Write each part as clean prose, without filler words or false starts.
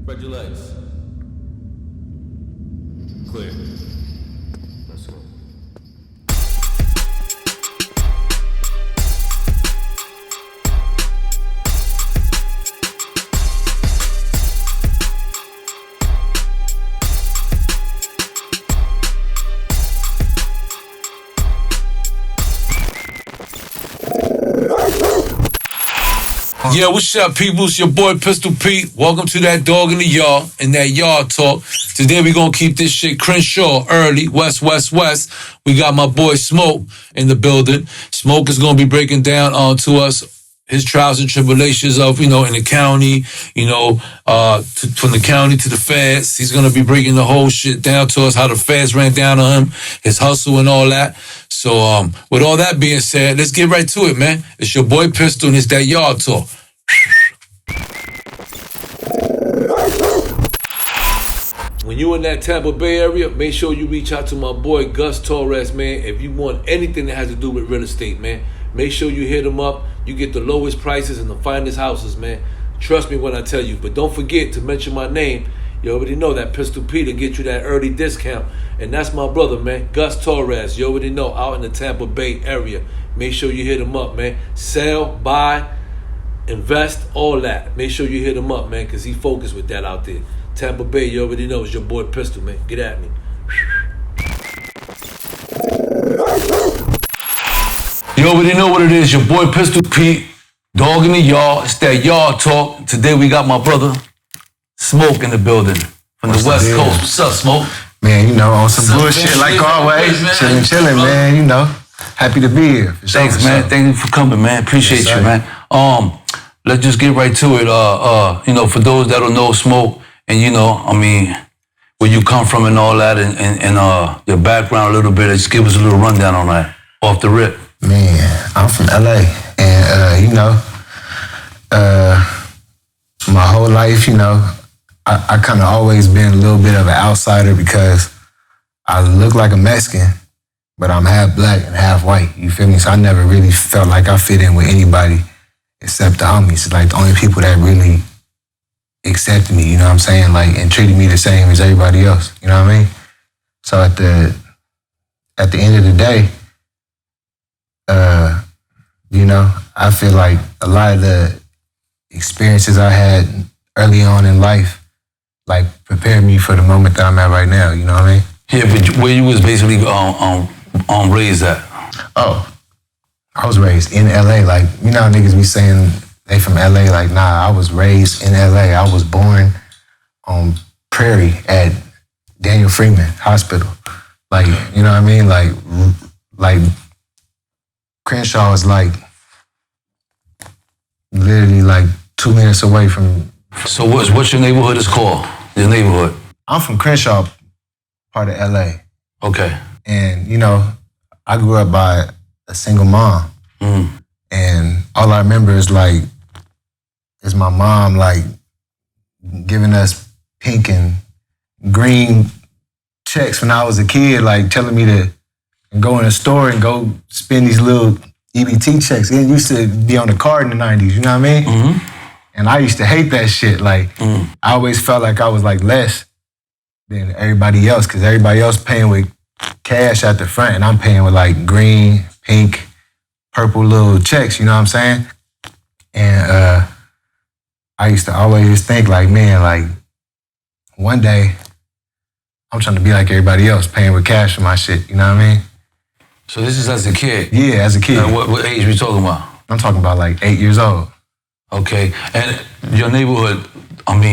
Spread your legs. Clear. Let's go. Yeah, what's up, people? It's your boy Pistol Pete. Welcome to that dog in the yard and that yard talk. Today we gonna keep this shit Crenshaw early, west. We got my boy Smoke in the building. Smoke is gonna be breaking down to us his trials and tribulations of, in the county, from the county to the feds. He's gonna be breaking the whole shit down to us, how the feds ran down on him, his hustle and all that. So with all that being said, let's get right to it, man. It's your boy Pistol and it's that yard talk. When you in that Tampa Bay area, make sure you reach out to my boy Gus Torres, man. If you want anything that has to do with real estate, man, make sure you hit him up. You get the lowest prices and the finest houses, man. Trust me when I tell you. But don't forget to mention my name. You already know that Pistol Pete will get you that early discount. And that's my brother, man, Gus Torres. You already know, out in the Tampa Bay area. Make sure you hit him up, man. Sell, buy, invest, all that. Make sure you hit him up, man, because he focused with that out there. Tampa Bay, you already know, it's your boy Pistol, man. Get at me. You already know what it is, your boy Pistol Pete, dog in the yard. It's that yard talk. Today we got my brother Smoke in the building from the West Coast. What's up, Smoke? Man, on some bullshit like always. Chilling, man, Happy to be here. Thanks, man. Thank you for coming, man. Appreciate you, man. Let's just get right to it. For those that don't know Smoke, and where you come from and all that, and your background a little bit, just give us a little rundown on that, off the rip. Man, I'm from LA, and my whole life, I kind of always been a little bit of an outsider because I look like a Mexican, but I'm half black and half white. You feel me? So I never really felt like I fit in with anybody except the homies. Like the only people that really accepted me, you know what I'm saying? Like, and treated me the same as everybody else. You know what I mean? So at the end of the day, I feel like a lot of the experiences I had early on in life, like, prepared me for the moment that I'm at right now. You know what I mean? Yeah, but where you was basically raised at? Oh, I was raised in LA. Like, how niggas be saying they from LA. Like, nah, I was raised in LA. I was born on Prairie at Daniel Freeman Hospital. Like, you know what I mean? Like Crenshaw is like literally like 2 minutes away from. So what's your neighborhood is called? Your neighborhood? I'm from Crenshaw, part of LA. Okay. And, I grew up by a single mom. Mm. And all I remember is my mom giving us pink and green checks when I was a kid, telling me to go in a store and go spend these little EBT checks. It used to be on the card in the 90s, you know what I mean? Mm-hmm. And I used to hate that shit. I always felt like I was less than everybody else because everybody else paying with cash at the front and I'm paying with green, pink, purple little checks, you know what I'm saying? And I used to always think one day I'm trying to be like everybody else, paying with cash for my shit, you know what I mean? So this is as a kid? Yeah, as a kid. Now, what age we talking about? I'm talking about 8 years old. Okay, and your neighborhood, around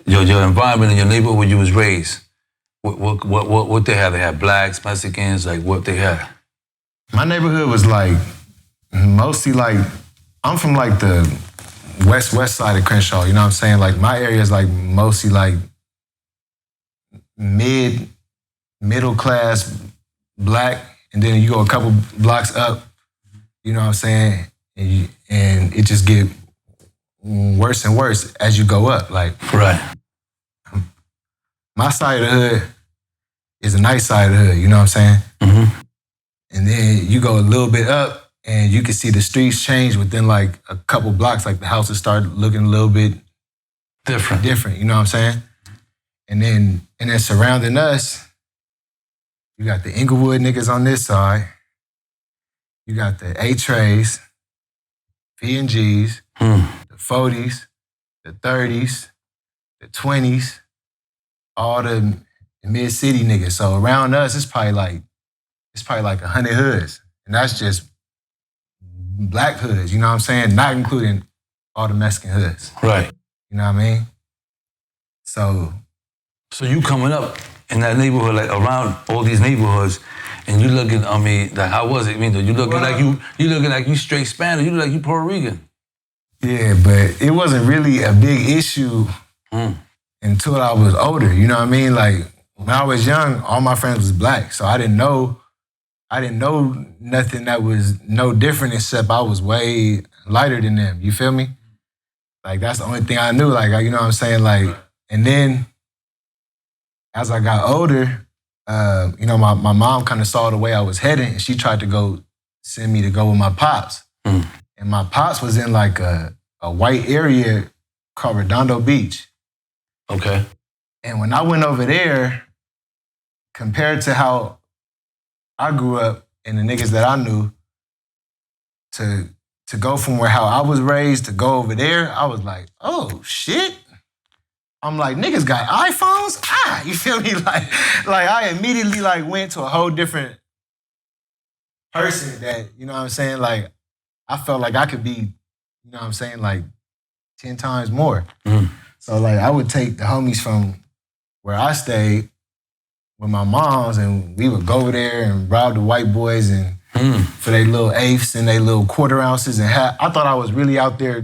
your environment and your neighborhood where you was raised, what they have? They have blacks, Mexicans, what they have? My neighborhood was mostly I'm from the west side of Crenshaw, you know what I'm saying? My area is mostly middle class black, and then you go a couple blocks up, you know what I'm saying? And it just get worse and worse as you go up. Right. My side of the hood is a nice side of the hood, you know what I'm saying? Mm-hmm. And then you go a little bit up and you can see the streets change within a couple blocks. The houses start looking a little bit different, you know what I'm saying? And then surrounding us, you got the Inglewood niggas on this side. You got the A-Trays, P&Gs, the 40s, the 30s, the 20s, all the mid-city niggas. So around us, it's probably like 100 hoods. And that's just black hoods, you know what I'm saying? Not including all the Mexican hoods. Right. You know what I mean? So you coming up in that neighborhood, like around all these neighborhoods, and you looking, I mean, like, how was it? I mean, you looking like you looking like you straight Spanish, you look like you Puerto Rican. yeah, but it wasn't really a big issue until I was older, you know what I mean? Like, when I was young, all my friends was black, so I didn't know nothing that was no different except I was way lighter than them, you feel me? Like, that's the only thing I knew, like, you know what I'm saying? Like, and then as I got older, you know, my mom kind of saw the way I was heading, and she tried to send me to go with my pops. And my pops was in like a white area called Redondo Beach. Okay. And when I went over there, compared to how I grew up and the niggas that I knew, to go from how I was raised to go over there, I was like, oh shit. I'm like, niggas got iPhones? You feel me? Like I immediately like went to a whole different person that, you know what I'm saying? Like, I felt like I could be, you know what I'm saying, like 10 times more. So like I would take the homies from where I stayed with my moms, and we would go over there and rob the white boys and for their little eighths and their little quarter ounces and I thought I was really out there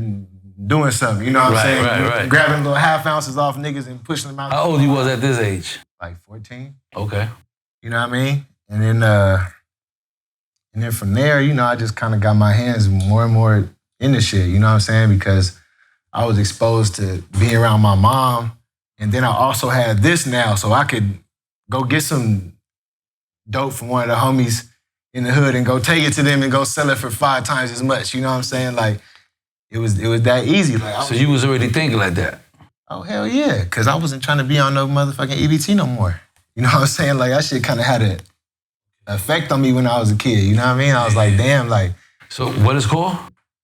doing something, you know what I'm saying? Right. Grabbing little half ounces off niggas and pushing them out. How old you was at this age? Like 14. Okay. You know what I mean? And then from there, you know, I just kind of got my hands more and more in the shit, you know what I'm saying? Because I was exposed to being around my mom, and then I also had this now, so I could go get some dope from one of the homies in the hood and go take it to them and go sell it for 5 times as much, you know what I'm saying? Like, it was that easy. Like, so you was already thinking like that? Oh, hell yeah, because I wasn't trying to be on no motherfucking EBT no more. You know what I'm saying? Like, that shit kind of had an effect on me when I was a kid, you know what I mean? I was like, damn, like... So what is it called?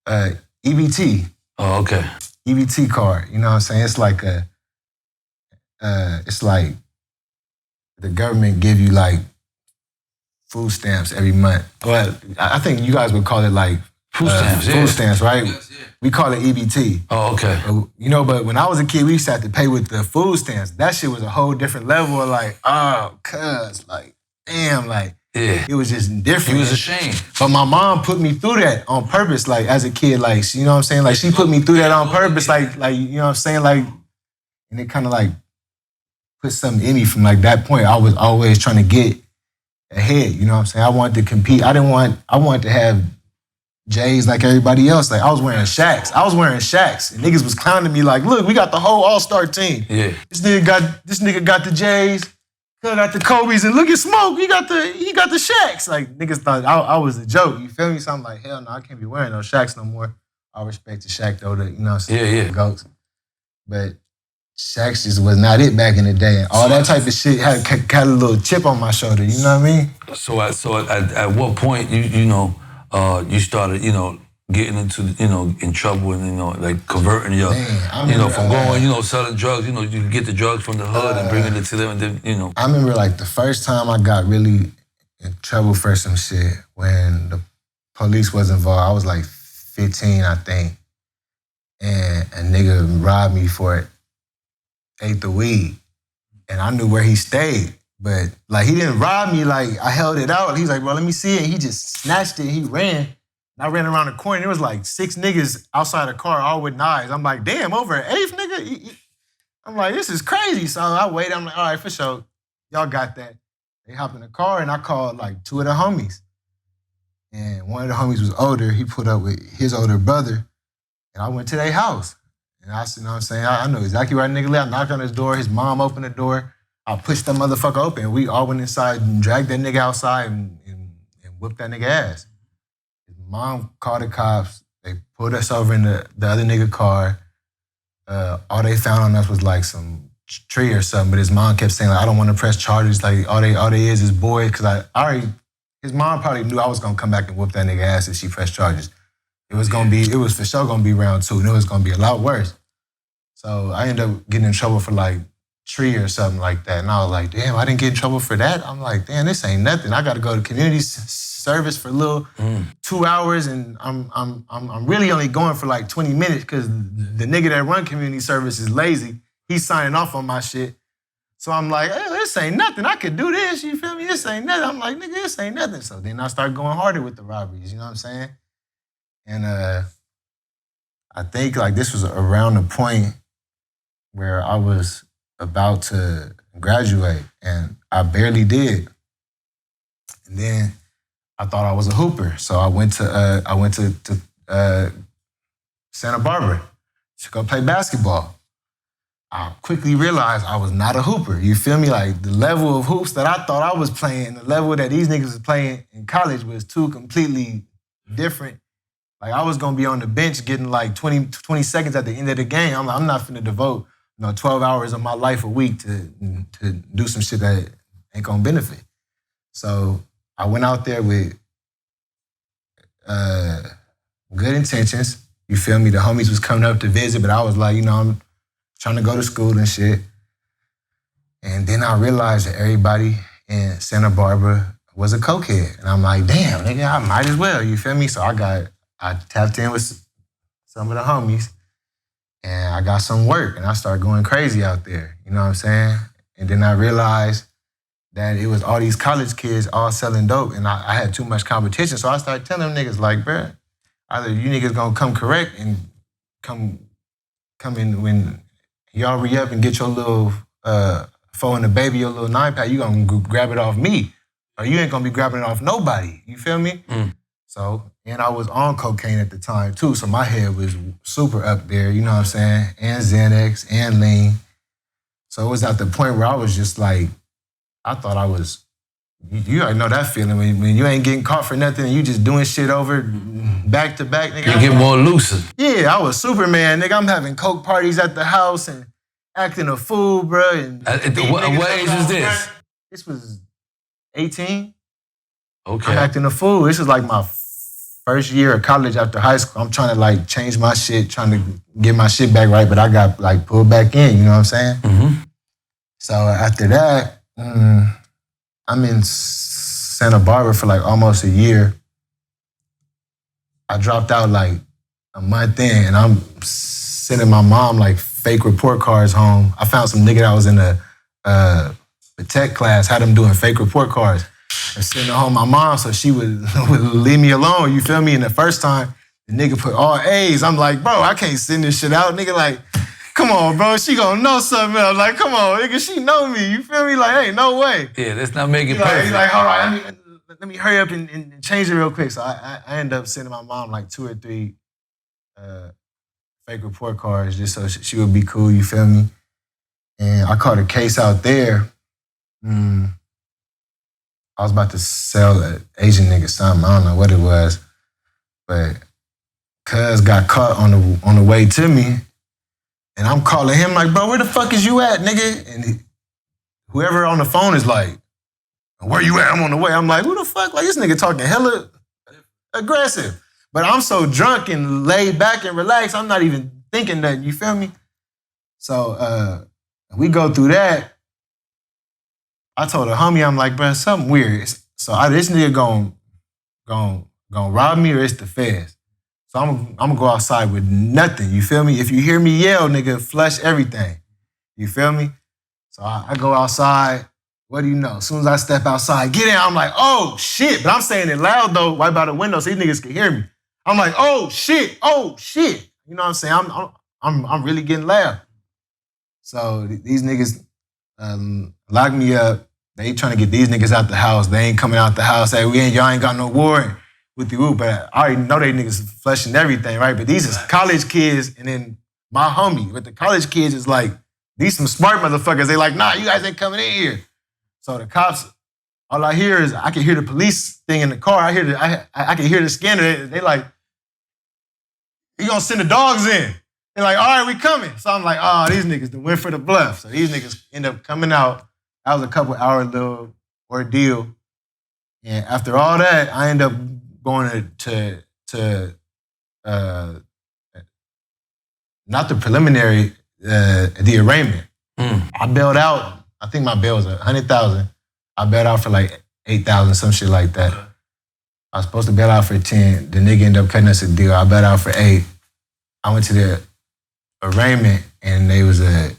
EBT. Oh, okay. EBT card, you know what I'm saying? It's like it's like the government give you like food stamps every month. Well, I think you guys would call it like food stamps, food stamps, right? Yes, yeah. We call it EBT. Oh, okay. You know, but when I was a kid, we used to have to pay with the food stamps. That shit was a whole different level of like, oh, cuz, like, damn, like, yeah. It was just different. You was ashamed. But my mom put me through that on purpose, like, as a kid, like, you know what I'm saying? Like, she put me through that on purpose, like, you know what I'm saying? Like, and it kind of like put something in me from like that point. I was always trying to get ahead, you know what I'm saying? I wanted to compete. I wanted to have J's like everybody else. Like, I was wearing Shaqs. And niggas was clowning me like, look, we got the whole all-star team. Yeah. This nigga got the J's, got the Kobe's, and look at Smoke, he got the Shaqs. Like, niggas thought I was a joke, you feel me? So I'm like, hell no, I can't be wearing those Shaqs no more. I respect the Shaq though, you know what I'm saying? Yeah. The GOATs. But Shaqs just was not it back in the day. And all that type of shit had a little chip on my shoulder, you know what I mean? So at what point you started, getting into, in trouble and, like converting your, from going, selling drugs, you get the drugs from the hood and bringing it to them and then, I remember like the first time I got really in trouble for some shit when the police was involved. I was like 15, I think. And a nigga robbed me for it. Ate the weed, and I knew where he stayed, but like he didn't rob me. Like I held it out. He's like, bro, let me see it. And he just snatched it. And he ran. And I ran around the corner. There was like 6 niggas outside the car, all with knives. I'm like, damn, over an 8th nigga. I'm like, this is crazy. So I waited. I'm like, all right, for sure. Y'all got that. They hop in the car, and I called like 2 of the homies. And one of the homies was older. He put up with his older brother, and I went to their house. And I, you know what I'm saying? I know exactly where that nigga lived. I knocked on his door. His mom opened the door. I pushed that motherfucker open. We all went inside and dragged that nigga outside and whooped that nigga ass. His mom called the cops. They pulled us over in the other nigga car. all they found on us was like some tree or something. But his mom kept saying, like, I don't want to press charges. Like, all they is boys. Because I already, his mom probably knew I was going to come back and whoop that nigga ass if she pressed charges. It was for sure going to be round 2. And it was going to be a lot worse. So I ended up getting in trouble for like tree or something like that. And I was like, damn, I didn't get in trouble for that. I'm like, damn, this ain't nothing. I got to go to community service for a little 2 hours, and I'm really only going for like 20 minutes because the nigga that run community service is lazy. He's signing off on my shit. So I'm like, hey, this ain't nothing. I could do this, you feel me? This ain't nothing. I'm like, nigga, this ain't nothing. So then I start going harder with the robberies, you know what I'm saying? And I think like this was around the point where I was about to graduate, and I barely did. And then I thought I was a hooper, so I went to Santa Barbara to go play basketball. I quickly realized I was not a hooper. You feel me? Like the level of hoops that I thought I was playing and the level that these niggas was playing in college was two completely different. Like I was gonna be on the bench getting like 20 seconds at the end of the game. I'm like, I'm not finna devote 12 hours of my life a week to do some shit that ain't gonna benefit. So I went out there with good intentions. You feel me? The homies was coming up to visit, but I was like, I'm trying to go to school and shit. And then I realized that everybody in Santa Barbara was a cokehead. And I'm like, damn, nigga, I might as well, you feel me? So I tapped in with some of the homies, and I got some work, and I started going crazy out there, you know what I'm saying? And then I realized that it was all these college kids all selling dope, and I had too much competition. So I started telling them niggas like, bruh, either you niggas gonna come correct and come in when y'all re-up and get your little phone and the baby, your little 9-pack, you gonna grab it off me, or you ain't gonna be grabbing it off nobody, you feel me? So, and I was on cocaine at the time too, so my head was super up there, you know what I'm saying? And Xanax and lean. So it was at the point where I was just like, I thought I was, you already know that feeling when you ain't getting caught for nothing and you just doing shit over back to back, nigga. You get more lucid. Yeah, I was Superman, nigga. I'm having coke parties at the house and acting a fool, bro. And what age was this? This was 18. Okay. I'm acting a fool. This is like my first year of college after high school. I'm trying to like change my shit, trying to get my shit back right, but I got like pulled back in, you know what I'm saying? Mm-hmm. So after that, I'm in Santa Barbara for like almost a year. I dropped out like a month in, and I'm sending my mom like fake report cards home. I found some nigga that was in the tech class, had him doing fake report cards and sending it home my mom so she would leave me alone, you feel me? And the first time, the nigga put all A's. I'm like, bro, I can't send this shit out. Nigga like, come on, bro, she gonna know something else. Like, come on, nigga, she know me. You feel me? Like, ain't no way. Yeah, let's not make it perfect. He's like, all right, let me hurry up and change it real quick. So I end up sending my mom like 2 or 3 fake report cards just so she would be cool, you feel me? And I caught a case out there. I was about to sell an Asian nigga something. I don't know what it was. But cuz got caught on the way to me. And I'm calling him like, bro, where the fuck is you at, nigga? And whoever on the phone is like, where you at? I'm on the way. I'm like, who the fuck? Like, this nigga talking hella aggressive. But I'm so drunk and laid back and relaxed, I'm not even thinking that, you feel me? So we go through that. I told a homie, I'm like, bro, something weird. So this nigga gonna rob me or it's the feds? So I'm gonna go outside with nothing, you feel me? If you hear me yell, nigga, flush everything. You feel me? So I go outside. What do you know? As soon as I step outside, get in, I'm like, oh shit. But I'm saying it loud though, right by the window so these niggas can hear me. I'm like, oh shit. You know what I'm saying? I'm really getting loud. So these niggas lock me up. They trying to get these niggas out the house. They ain't coming out the house. Hey, y'all ain't got no warrant with the whoop. But I already know they niggas fleshing everything, right? But these is college kids, and then my homie with the college kids is like, these some smart motherfuckers. They like, nah, you guys ain't coming in here. So the cops, all I hear is, I can hear the police thing in the car. I can hear the scanner. They like, you gonna send the dogs in. They're like, all right, we coming. So I'm like, oh, these niggas done went for the bluff. So these niggas end up coming out. That was a couple hour little ordeal. And after all that, I end up going to not the preliminary, the arraignment. I bailed out. I think my bail was $100,000. I bailed out for like 8,000, some shit like that. I was supposed to bail out for 10. The nigga ended up cutting us a deal. I bailed out for 8. I went to the arraignment and they was a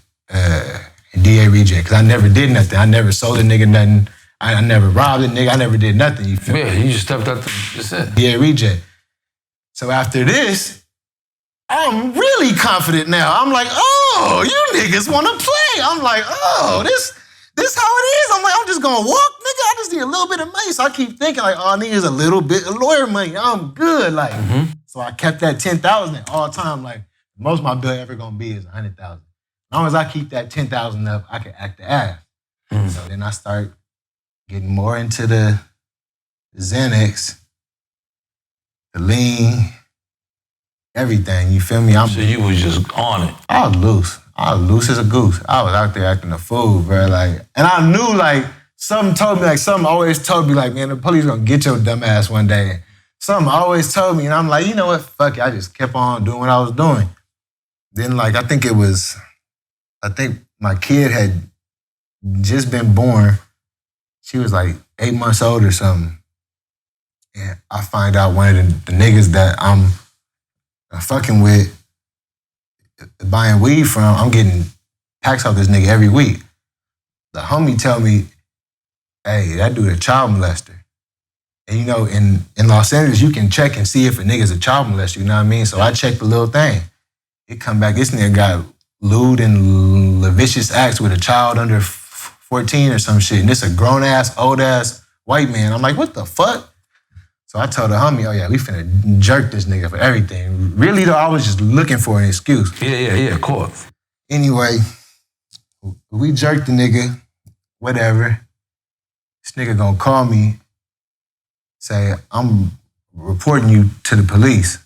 DA reject because I never did nothing. I never sold a nigga nothing. I never robbed a nigga. I never did nothing. You feel me? You just stepped out. That's it. DA reject. So after this, I'm really confident now. I'm like, oh, you niggas want to play. I'm like, oh, this how it is. I'm like, I'm just gonna walk, nigga. I just need a little bit of money. So I keep thinking like, oh, I need a little bit of lawyer money. I'm good, like. So I kept that 10,000 all time. Like, most my bill ever gonna be is 100,000. As long as I keep that 10,000 up, I can act the ass. So then I start getting more into the Xanax, the lean, everything. You feel me? So you was just on it. I was loose. I was loose as a goose. I was out there acting a fool, bro. Like, and I knew, like, something always told me, like, man, the police gonna get your dumb ass one day. Something always told me, and I'm like, you know what? Fuck it. I just kept on doing what I was doing. Then, like, I think my kid had just been born. She was like 8 months old or something. And I find out one of the niggas that I'm fucking with, buying weed from, I'm getting packs off this nigga every week. The homie tell me, hey, that dude a child molester. And you know, in Los Angeles, you can check and see if a nigga's a child molester, you know what I mean? So I checked the little thing. It come back, this nigga got lewd and lascivious acts with a child under 14 or some shit. And this a grown-ass, old-ass white man. I'm like, what the fuck? So I told the homie, oh yeah, we finna jerk this nigga for everything. Really though, I was just looking for an excuse. Yeah, of course. Anyway, we jerked the nigga, whatever. This nigga gonna call me, say, I'm reporting you to the police.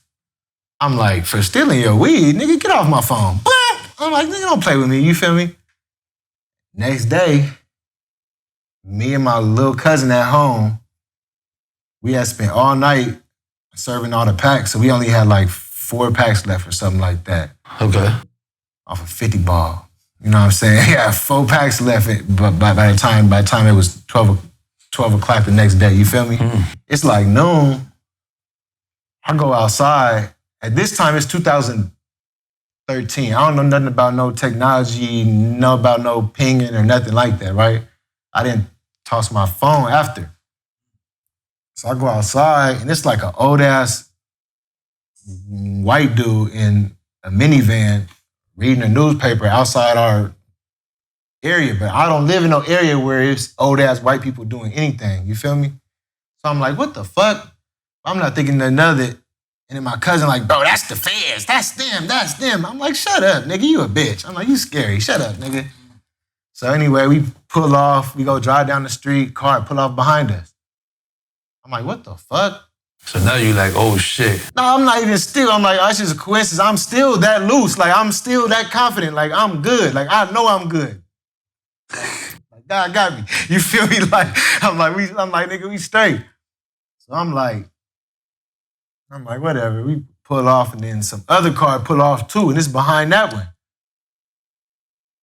I'm like, for stealing your weed, nigga, get off my phone. I'm like, nigga, don't play with me, you feel me? Next day, me and my little cousin at home, we had spent all night serving all the packs, so we only had like 4 packs left or something like that. Okay. Off a 50 ball. You know what I'm saying? Yeah, 4 packs left, but by the time it was 12 o'clock the next day, you feel me? It's like noon. I go outside. At this time, it's 2013. I don't know nothing about no technology, know about no pinging or nothing like that, right? I didn't toss my phone after. So I go outside, and it's like an old-ass white dude in a minivan reading a newspaper outside our area. But I don't live in no area where it's old-ass white people doing anything. You feel me? So I'm like, what the fuck? I'm not thinking nothing of it. And then my cousin like, bro, that's the feds. That's them. I'm like, shut up, nigga. You a bitch. I'm like, you scary. Shut up, nigga. So anyway, we pull off. We go drive down the street. Car pull off behind us. I'm like, what the fuck? So now you like, oh shit. No, I'm not even still. I'm like, oh, it's just a coincidence. I'm still that loose. Like, I'm still that confident. Like, I'm good. Like, I know I'm good. Like, God got me. You feel me? Like, I'm like, nigga, we straight. So I'm like, whatever. We pull off, and then some other car pull off too, and it's behind that one.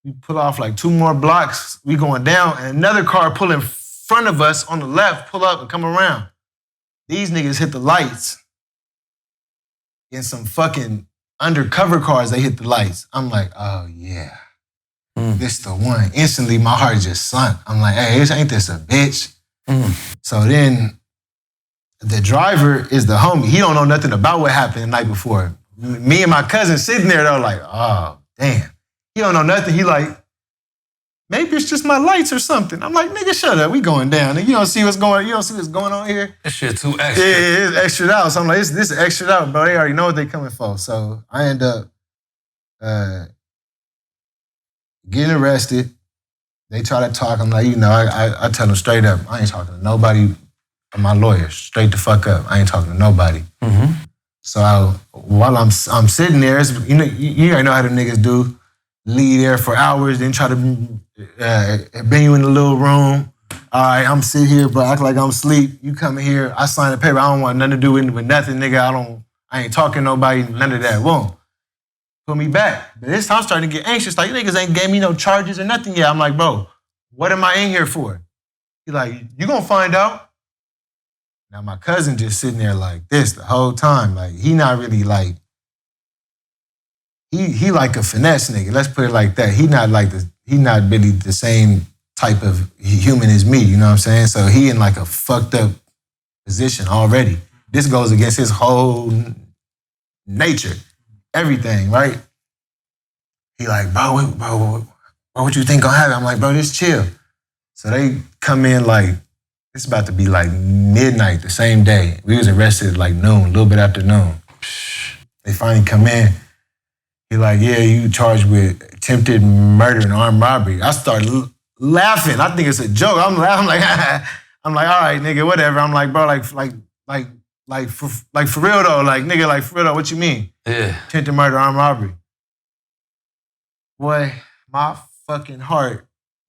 We pull off like 2 more blocks. We going down, and another car pull in front of us on the left, pull up and come around. These niggas hit the lights. In some fucking undercover cars, they hit the lights. I'm like, oh yeah, this the one. Instantly, my heart just sunk. I'm like, hey, ain't this a bitch? So then, the driver is the homie. He don't know nothing about what happened the night before. Me and my cousin sitting there, though, like, oh, damn. He don't know nothing. He like, maybe it's just my lights or something. I'm like, nigga, shut up. We going down. You don't see what's going on here? This shit too extra. Yeah, it's extra out. So I'm like, this is extra out, bro. They already know what they coming for. So I end up getting arrested. They try to talk. I'm like, you know, I tell them straight up, I ain't talking to nobody. My lawyer, straight the fuck up. I ain't talking to nobody. So while I'm sitting there, you already know how the niggas do. Leave there for hours, then try to bring you in the little room. All right, I'm sitting here, but act like I'm asleep. You come in here, I sign a paper. I don't want nothing to do with nothing, nigga. I ain't talking to nobody, none of that. Boom. Put me back. But this time I'm starting to get anxious. Like, you niggas ain't gave me no charges or nothing yet. I'm like, bro, what am I in here for? He like, you gonna find out. Now my cousin just sitting there like this the whole time. Like, he not really like, he like a finesse nigga. Let's put it like that. He not really the same type of human as me, you know what I'm saying? So he in like a fucked up position already. This goes against his whole nature, everything, right? He like, bro, what you think gonna happen? I'm like, bro, just chill. So they come in like, it's about to be like midnight the same day. We was arrested like noon, a little bit after noon. They finally come in. He like, yeah, you charged with attempted murder and armed robbery. I started laughing. I think it's a joke. I'm laughing like, I'm like, all right, nigga, whatever. I'm like, bro, like for real though, like nigga, like for real though, what you mean? Yeah. Attempted murder, armed robbery. Boy, my fucking heart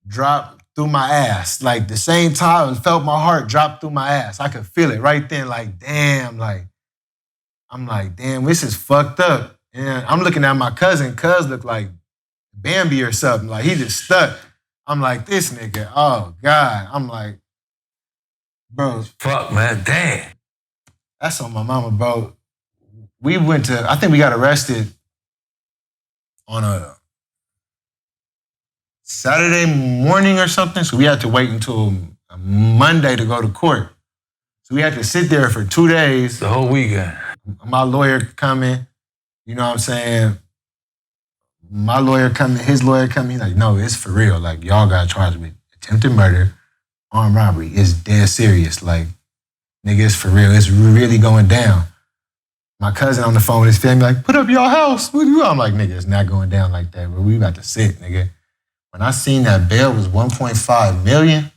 dropped through my ass. Like the same time I felt my heart drop through my ass. I could feel it right then, like, damn, like, I'm like, damn, this is fucked up. And I'm looking at my cousin. Cuz looked like Bambi or something. Like, he just stuck. I'm like, this nigga, oh, God. I'm like, bro. Fuck, man, damn. That's on my mama, bro. We went to, I think we got arrested on a Saturday morning or something. So we had to wait until a Monday to go to court. So we had to sit there for 2 days. The whole weekend. My lawyer coming. You know what I'm saying? My lawyer coming, his lawyer coming, like, no, it's for real. Like, y'all got charged with attempted murder, armed robbery. It's dead serious. Like, nigga, it's for real. It's really going down. My cousin on the phone with his family, like, put up your house. I'm like, nigga, it's not going down like that, bro. We about to sit, nigga. When I seen that bail was 1.5 million,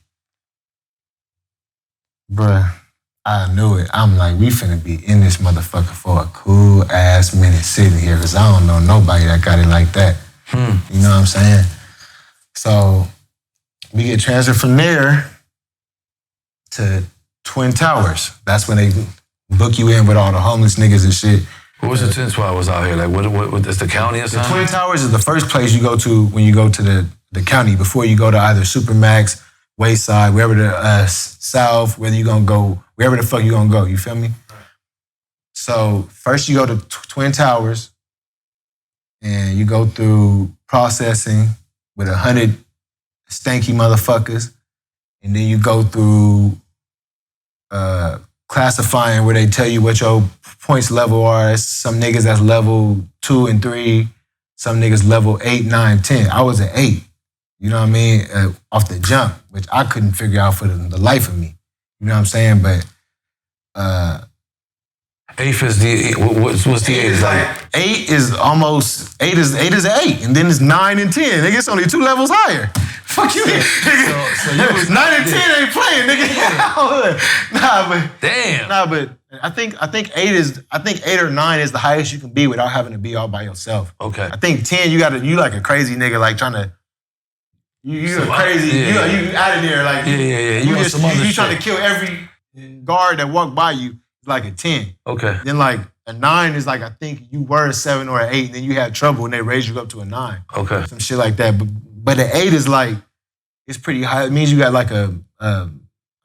bruh, I knew it. I'm like, we finna be in this motherfucker for a cool ass minute sitting here, because I don't know nobody that got it like that. You know what I'm saying? So we get transferred from there to Twin Towers. That's when they book you in with all the homeless niggas and shit. What was the Twin Towers out here? Like, what is the county or something? The Twin Towers is the first place you go to when you go to the county, before you go to either Supermax, Wayside, wherever the South, whether you gonna go, wherever the fuck you gonna go, you feel me? So first you go to Twin Towers and you go through processing with 100 stanky motherfuckers, and then you go through classifying where they tell you what your points level are. Some niggas that's level 2 and 3, some niggas level 8, 9, 10. I was at 8. You know what I mean? Off the jump, which I couldn't figure out for the life of me. You know what I'm saying? But 8th is the, what's the 8 is like? 8 is almost, 8 is 8, and then it's 9 and 10. Nigga, it's only 2 levels higher. Fuck you, nigga. So you was 9 and 10 ain't playing, nigga. But I think 8 or 9 is the highest you can be without having to be all by yourself. Okay. I think 10, you like a crazy nigga, like trying to. You crazy. Yeah. You out of there like you trying to kill every guard that walked by you. Like a 10. Okay. Then like a 9 is like, I think you were a 7 or an 8, and then you had trouble and they raised you up to a 9. Okay. Some shit like that. But an 8 is like, it's pretty high. It means you got like a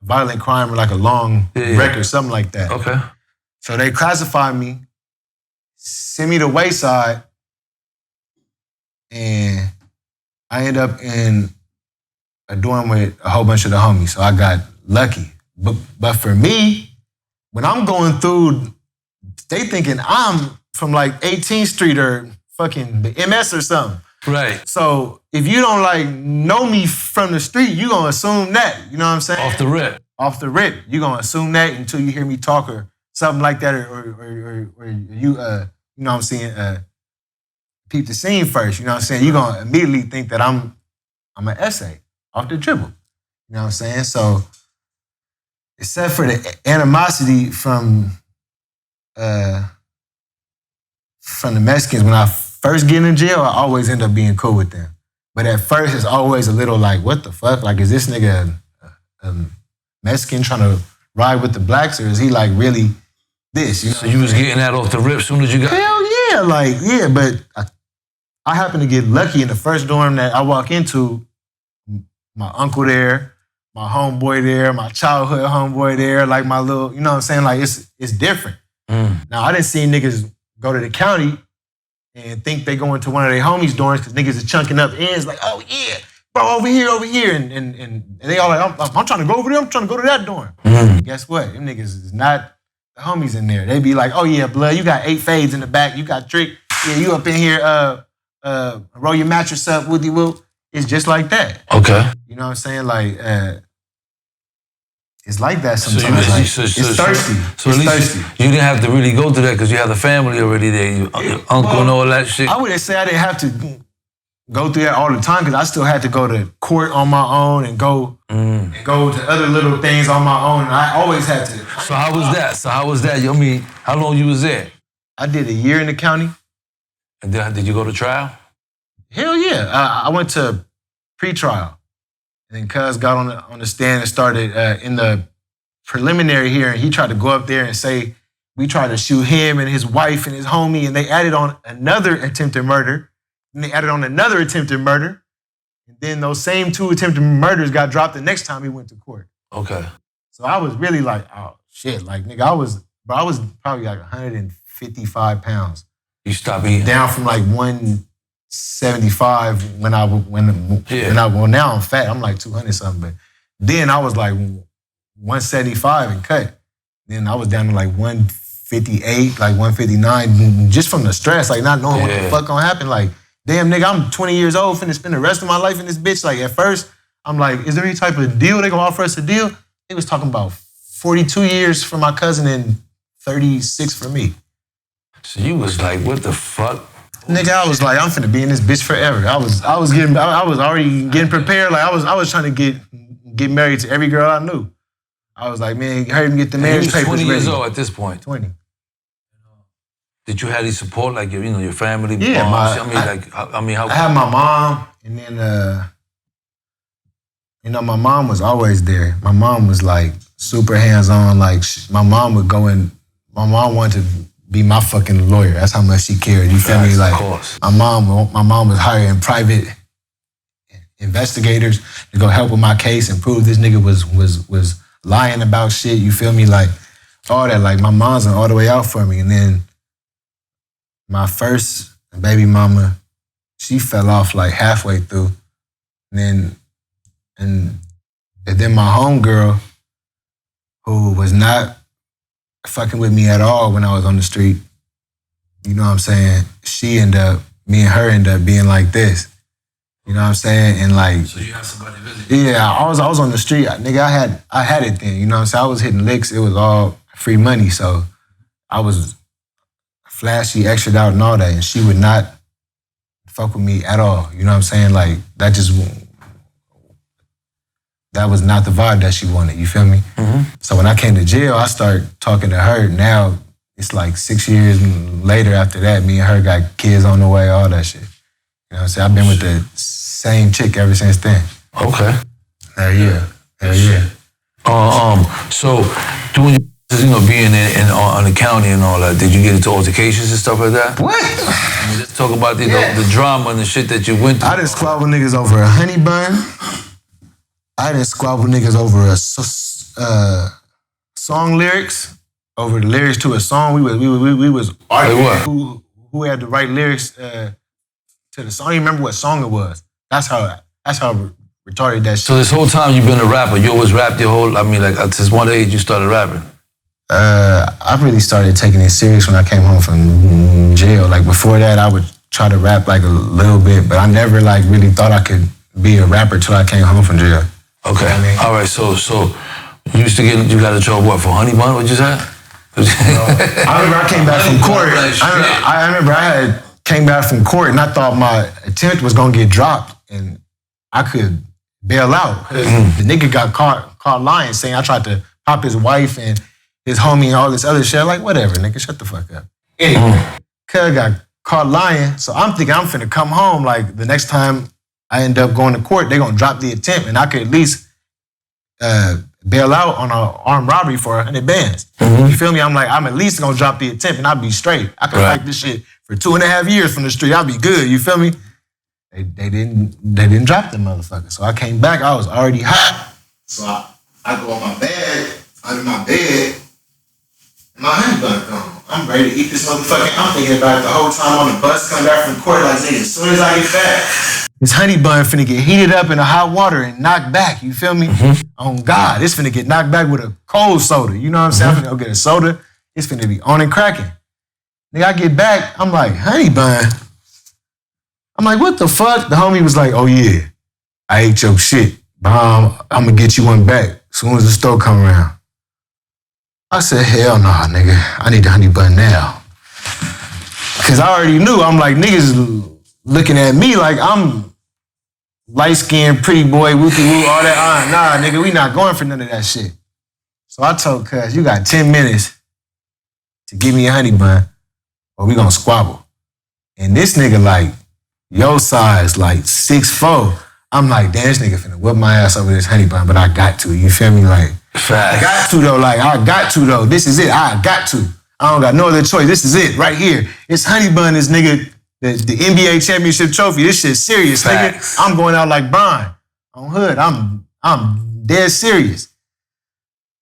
violent crime or like a long record, something like that. Okay. So they classify me, send me to Wayside, and I end up in a dorm with a whole bunch of the homies. So I got lucky. But for me, when I'm going through, they thinking I'm from like 18th Street or fucking the MS or something. Right. So if you don't like know me from the street, you gonna assume that. You know what I'm saying? Off the rip. Off the rip. You gonna assume that until you hear me talk or something like that, or you you know what I'm saying, peep the scene first. You know what I'm saying? You gonna immediately think that I'm an essay off the dribble. You know what I'm saying? So except for the animosity from from the Mexicans, when I first get in jail, I always end up being cool with them. But at first, it's always a little like, what the fuck? Like, is this nigga a Mexican trying to ride with the blacks, or is he like really this? You know so you was getting that off the rip soon as you got? Hell yeah, but I happened to get lucky in the first dorm that I walk into. My uncle there, my homeboy there, my childhood homeboy there, like my little, you know what I'm saying? Like it's different. Now I didn't see niggas go to the county and think they go into one of their homies' dorms because niggas is chunking up ends like, oh yeah, bro, over here. And they all like, I'm trying to go over there, I'm trying to go to that dorm. And guess what? Them niggas is not the homies in there. They be like, oh yeah, blood, you got 8 fades in the back, you got Trick, yeah, you up in here, roll your mattress up, woody woo. It's just like that. Okay. You know what I'm saying? Like, it's like that sometimes. It's thirsty. So at least you didn't have to really go through that because you had the family already there, your uncle and all that shit. I wouldn't say I didn't have to go through that all the time because I still had to go to court on my own and go to other little things on my own. And I always had to. So how was that? I mean, how long you was there? I did a year in the county. And then did you go to trial? Hell yeah. I went to pre-trial. And then Cuz got on the stand and started in the preliminary hearing. He tried to go up there and say, we tried to shoot him and his wife and his homie, and they added on another attempted murder. And they added on another attempted murder. And then those same 2 attempted murders got dropped the next time he went to court. Okay. So I was really like, oh shit. Like, nigga, I was probably like 155 pounds. You stopped eating? Down from like 175 well, now I'm fat. I'm like 200 something. But then I was like 175 and cut. Then I was down to like 158, like 159, just from the stress, like not knowing what the fuck gonna happen. Like, damn nigga, I'm 20 years old, finna spend the rest of my life in this bitch. Like at first, I'm like, is there any type of deal they gonna offer us a deal? They was talking about 42 years for my cousin and 36 for me. So you was like, what the fuck? Nigga, I was like, I'm finna be in this bitch forever. I was already getting prepared. Like I was trying to get married to every girl I knew. I was like, man, hurry and get the marriage papers ready. You was 20 years old at this point. 20. Did you have any support, like your family? Yeah, moms? I had my mom, and then my mom was always there. My mom was like super hands-on. Like my mom would go in. My mom wanted to be my fucking lawyer. That's how much she cared. You feel me? Like of course. My mom was hiring private investigators to go help with my case and prove this nigga was lying about shit. You feel me? Like all that. Like my mom's all the way out for me. And then my first baby mama, she fell off like halfway through. And then my homegirl, who was not fucking with me at all when I was on the street, you know what I'm saying? Me and her ended up being like this. You know what I'm saying? And like, so you had somebody visit? Yeah, I was on the street. Nigga, I had it then. You know what I'm saying? I was hitting licks. It was all free money. So I was flashy, extra out and all that. And she would not fuck with me at all. You know what I'm saying? Like, that was not the vibe that she wanted. You feel me? Mm-hmm. So when I came to jail, I started talking to her. Now it's like 6 years later after that, me and her got kids on the way, all that shit. You know what I'm saying? I've been with the same chick ever since then. Okay. Hell yeah. So doing being in on the county and all that, did you get into altercations and stuff like that? What? Let's talk about the drama and the shit that you went through. I done squabble niggas over a honey bun. I done squabble niggas over a song lyrics, over the lyrics to a song. We was arguing who had the right lyrics to the song. I don't even remember what song it was. That's how retarded that shit. So this whole time you've been a rapper, you always rapped your whole, since what age you started rapping? I really started taking it serious when I came home from jail. Like before that, I would try to rap like a little bit, but I never like really thought I could be a rapper till I came home from jail. Okay. You know what I mean? All right. So you used to you got in trouble what, for honey bun? What you said? I remember I came back from court. I remember I had came back from court and I thought my attempt was gonna get dropped and I could bail out. The nigga got caught lying, saying I tried to pop his wife and his homie and all this other shit. Like, whatever, nigga, shut the fuck up. Anyway, cuz got caught lying. So I'm thinking I'm finna come home. Like the next time I end up going to court, they're gonna drop the attempt and I could at least bail out on an armed robbery for 100 bands. You feel me? I'm like, I'm at least gonna drop the attempt and I'll be straight. I could fight this shit for 2.5 years from the street. I'll be good. You feel me? They didn't drop the motherfucker. So I came back. I was already hot. So I go on my bed, under my bed, and my honey bun gone. I'm ready to eat this motherfucker. I'm thinking about it the whole time on the bus coming back from court. Like, nigga, as soon as I get back, this honey bun finna get heated up in the hot water and knocked back. You feel me? On God, it's finna get knocked back with a cold soda. You know what I'm saying? I'm finna go get a soda. It's finna be on and cracking. Nigga, I get back. I'm like, honey bun. I'm like, what the fuck? The homie was like, oh yeah, I ate your shit. But I'm gonna get you one back as soon as the store come around. I said, hell no, nigga. I need the honey bun now. Cause I already knew. I'm like, niggas looking at me like I'm light-skinned, pretty boy, whoopie-woo, all that. Nah, nigga, we not going for none of that shit. So I told cuz, you got 10 minutes to give me a honey bun or we gonna squabble. And this nigga like, your size, like 6'4". I'm like, damn, this nigga finna whip my ass over this honey bun, but I got to, you feel me? Like, I got to though, this is it, I got to. I don't got no other choice, this is it, right here. It's honey bun, this nigga, the NBA championship trophy, this shit's serious, nigga. I'm going out like Brian on hood, I'm dead serious.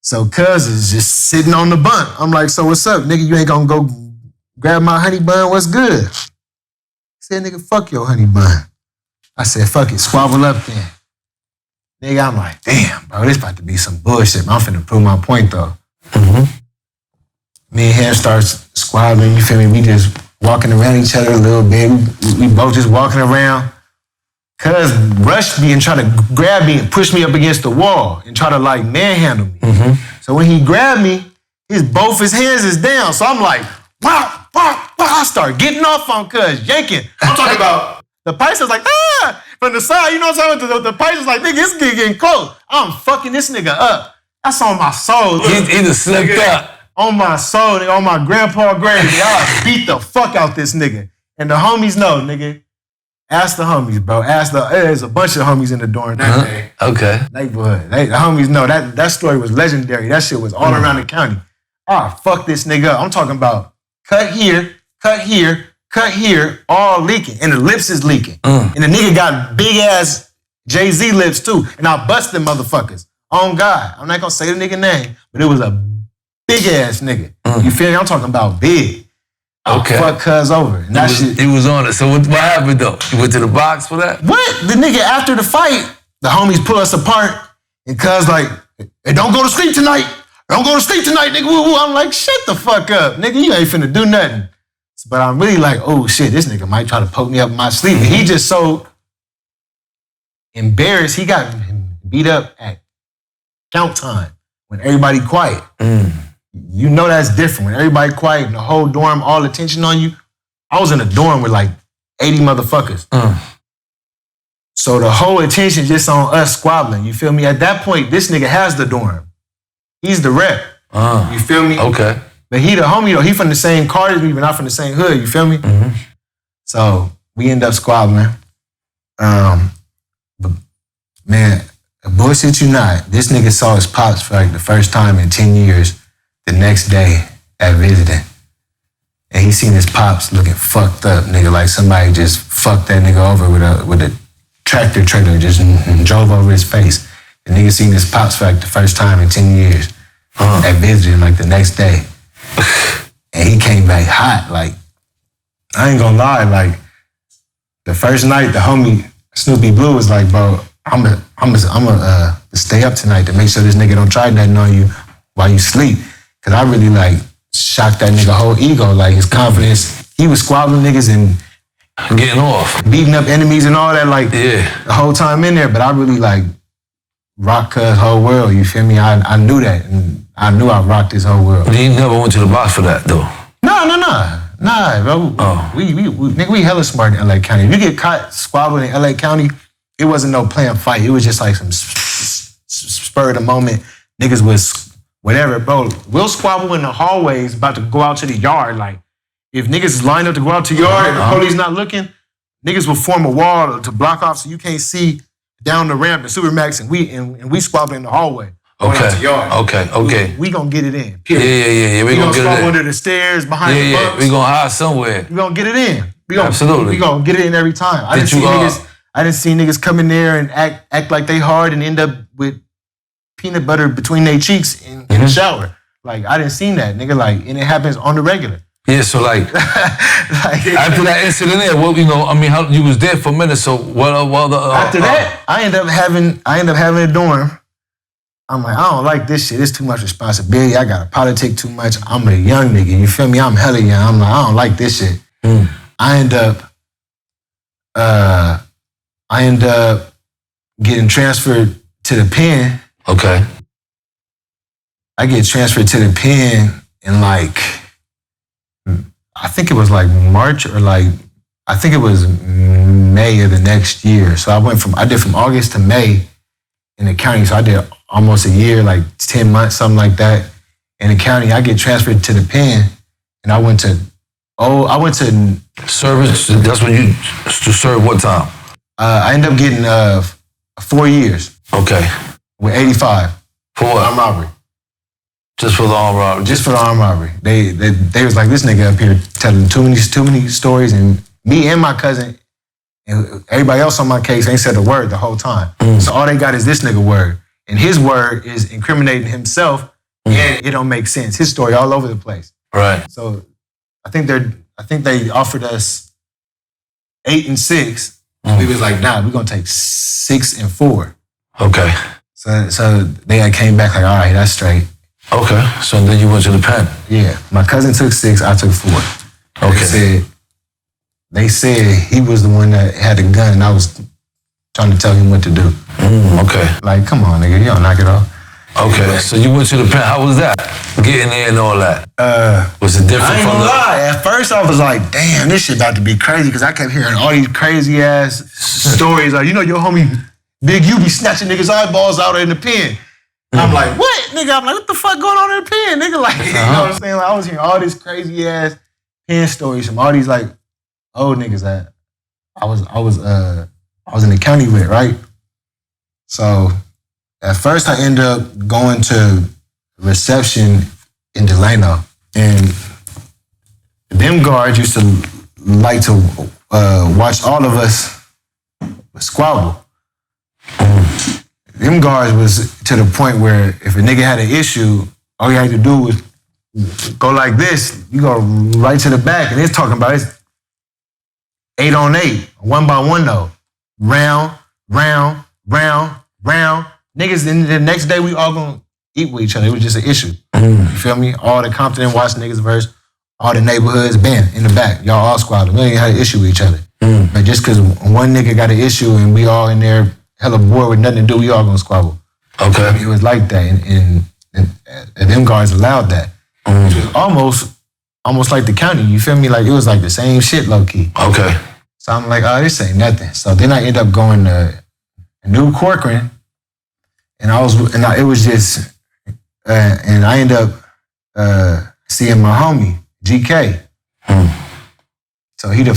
So cuz is just sitting on the bun. I'm like, so what's up, nigga? You ain't gonna go grab my honey bun, what's good? He said, nigga, fuck your honey bun. I said, fuck it, squabble up then. Nigga, I'm like, damn, bro, this about to be some bullshit. I'm finna prove my point, though. Me and him starts squabbling, you feel me? We just walking around each other a little bit. We both just walking around. Cuz rushed me and tried to grab me and push me up against the wall and try to, like, manhandle me. So when he grabbed me, both his hands is down. So I'm like, wow. I start getting off on cuz, yanking. I'm talking about the Pice is like, from the side, you know what I'm saying? The Pice is like, nigga, this nigga getting close. I'm fucking this nigga up. That's on my soul. He just slipped up. On my soul, nigga, on my grandpa grave. I beat the fuck out this nigga. And the homies know, nigga. Ask the homies, bro. There's a bunch of homies in the dorm that day. Okay. Neighborhood. The homies know. That story was legendary. That shit was all around the county. Fuck this nigga up. I'm talking about cut here, all leaking. And the lips is leaking. And the nigga got big ass Jay-Z lips too. And I bust them motherfuckers. On God. I'm not gonna say the nigga name, but it was a big ass nigga. You feel me? I'm talking about big. Okay. Fuck cuz over. And that shit. He was on it. So what happened though? You went to the box for that? What? The nigga after the fight, the homies pull us apart and cuz like, hey, don't go to sleep tonight. Don't go to sleep tonight, nigga. Woo-woo. I'm like, shut the fuck up. Nigga, you ain't finna do nothing. But I'm really like, oh shit, this nigga might try to poke me up in my sleep. And he just so embarrassed. He got beat up at count time when everybody quiet. You know that's different. When everybody quiet and the whole dorm, all attention on you. I was in a dorm with like 80 motherfuckers. So the whole attention just on us squabbling. You feel me? At that point, this nigga has the dorm. He's the rep. You feel me? Okay. But he the homie though. He from the same car as me, but not from the same hood. You feel me? So we end up squabbling. But man, bullshit you not. This nigga saw his pops for like the first time in 10 years the next day at visiting. And he seen his pops looking fucked up, nigga. Like somebody just fucked that nigga over with a tractor trailer, just drove over his face. The nigga seen his pops for like the first time in 10 years at visiting like the next day. And he came back hot. Like, I ain't gonna lie, like the first night the homie Snoopy Blue was like, bro, I'm gonna stay up tonight to make sure this nigga don't try nothing on you while you sleep. Cause I really like shocked that nigga whole ego, like his confidence. He was squabbling niggas and getting off, beating up enemies and all that, like the whole time in there. But I really like rocked cuz whole world. You feel me? I knew that, and I knew I rocked his whole world. But you never went to the box for that though. Nah, bro. We hella smart in LA County. If you get caught squabbling in LA County, it wasn't no planned fight. It was just like some spur of the moment. Niggas was whatever, bro. We'll squabble in the hallways, about to go out to the yard. Like, if niggas is lined up to go out to yard and the police not looking, niggas will form a wall to block off so you can't see down the ramp, the Supermax, and we squabble in the hallway. Okay. We gonna get it in. Period. Yeah. We gonna get it in. Under the stairs, behind the bumps. We gonna hide somewhere. We gonna get it in. Absolutely. We gonna get it in every time. I didn't see niggas come in there and act like they hard and end up with peanut butter between their cheeks in the shower. Like, I didn't see that, nigga. Like, and it happens on the regular. Yeah, so like after that incident there, well, how you was there for a minute, so what after that, I end up having a dorm. I'm like, I don't like this shit. It's too much responsibility. I gotta politic too much. I'm a young nigga. You feel me? I'm hella young. I'm like, I don't like this shit. I end up getting transferred to the pen. Okay. I get transferred to the pen in like, I think it was like March or like, I think it was May of the next year. So I did from August to May in the county. So I did almost a year, like 10 months, something like that. In the county, I get transferred to the pen, and I went to service. That's when you serve what time? I ended up getting 4 years. Okay. With 85. For what? Armed robbery. Just for the armed robbery? Just for the armed robbery. They was like, this nigga up here telling too many stories, and me and my cousin and everybody else on my case ain't said a word the whole time. So all they got is this nigga word. And his word is incriminating himself, and it don't make sense. His story all over the place. Right. So I think they offered us 8 and 6. We was like, nah, we're gonna take 6 and 4. Okay. So they came back like, all right, that's straight. Okay. So then you went to the pen. Yeah. My cousin took 6, I took 4. Okay. They said he was the one that had the gun, and I was trying to tell him what to do. Okay. Like, come on, nigga, you don't knock it off. Okay, anyway. So you went to the pen. How was that? Getting there and all that. Was it different I ain't from gonna lie. At first, I was like, damn, this shit about to be crazy, because I kept hearing all these crazy ass stories. Like, your homie Big U be snatching niggas' eyeballs out in the pen. I'm like, what, nigga? I'm like, what the fuck going on in the pen, nigga? Like, you know what I'm saying? Like, I was hearing all this crazy ass pen stories from all these like old niggas that I was in the county with, right? So at first I ended up going to reception in Delano, and them guards used to like to watch all of us squabble. Them guards was to the point where if a nigga had an issue, all you had to do was go like this, you go right to the back, and it's talking about it's 8 on 8, 1 by 1 though. Round. Niggas, then the next day we all gonna eat with each other. It was just an issue. You feel me? All the Compton and Watch niggas verse, all the neighborhoods, bam, in the back. Y'all all squabbling. We ain't had an issue with each other. But just because one nigga got an issue and we all in there hella bored with nothing to do, we all gonna squabble. Okay. It was like that, and them guards allowed that. It was almost like the county, you feel me? Like, it was like the same shit, low-key. Okay. So I'm like, oh, this ain't nothing. So then I end up going to New Corcoran, and it was just, and I end up seeing my homie, GK. So he the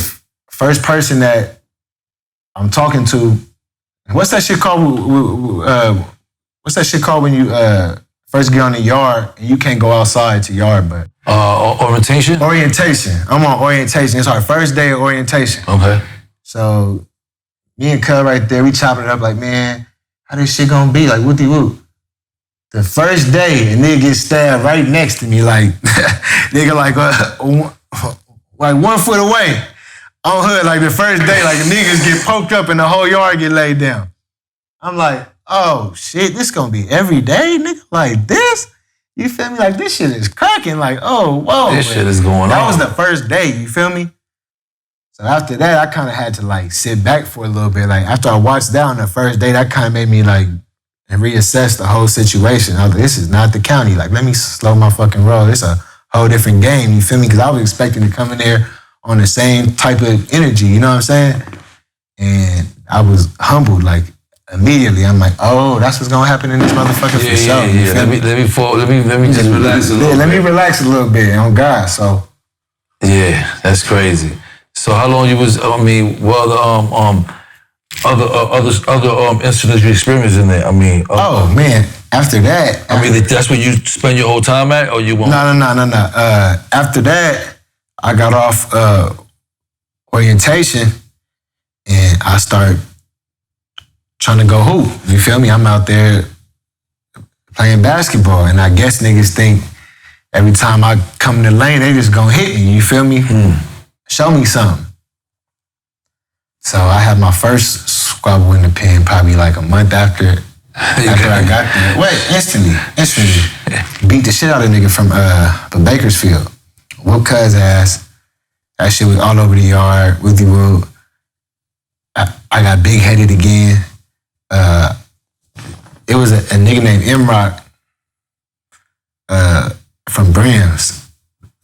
first person that I'm talking to. What's that shit called? What's that shit called when you first get on the yard and you can't go outside to yard, but orientation? Orientation. I'm on orientation. It's our first day of orientation. Okay. So me and Cub right there, we chopping it up like, man, how this shit gonna be? Like, whoop-de-whoop. The first day, a nigga gets stabbed right next to me, like, nigga like 1 foot away. On hood, like the first day, like the niggas get poked up and the whole yard get laid down. I'm like, oh shit, this gonna be every day, nigga, like this? You feel me? Like, this shit is cracking, like, oh, whoa. This shit is going on. That was the first day, you feel me? So after that, I kind of had to like sit back for a little bit. Like, after I watched that on the first day, that kind of made me like reassess the whole situation. I was like, this is not the county. Like, let me slow my fucking roll. It's a whole different game, you feel me? Because I was expecting to come in there on the same type of energy, you know what I'm saying? And I was humbled, like, immediately. I'm like, oh, that's what's gonna happen in this motherfucker for sure. Yeah. Let me just relax a little bit. Let me relax a little bit, on God, so. Yeah, that's crazy. So how long you was? I mean, what other incidents you experienced in there? I mean, oh man, after that, I mean, that's where you spend your whole time at, or you won't? No. After that, I got off orientation, and I start trying to go hoop. You feel me? I'm out there playing basketball, and I guess niggas think every time I come in the lane, they just gonna hit me. You feel me? Show me something. So I had my first squabble in the pen probably like a month after I got there. Wait, instantly. Beat the shit out of a nigga from Bakersfield. Whoop cuz ass. That shit was all over the yard. Whoopty whoop. I got big-headed again. It was a nigga named M-Rock from Brims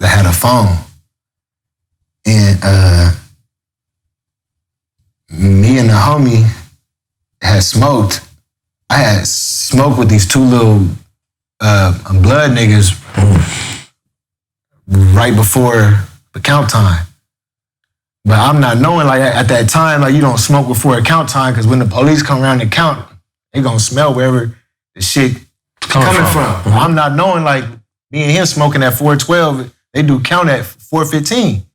that had a phone. And me and the homie had smoked. I had smoked with these two little blood niggas right before the count time. But I'm not knowing, like, at that time, like, you don't smoke before a count time, because when the police come around and count, they gonna smell wherever the shit coming from. I'm not knowing, like, me and him smoking at 412, they do count at 415.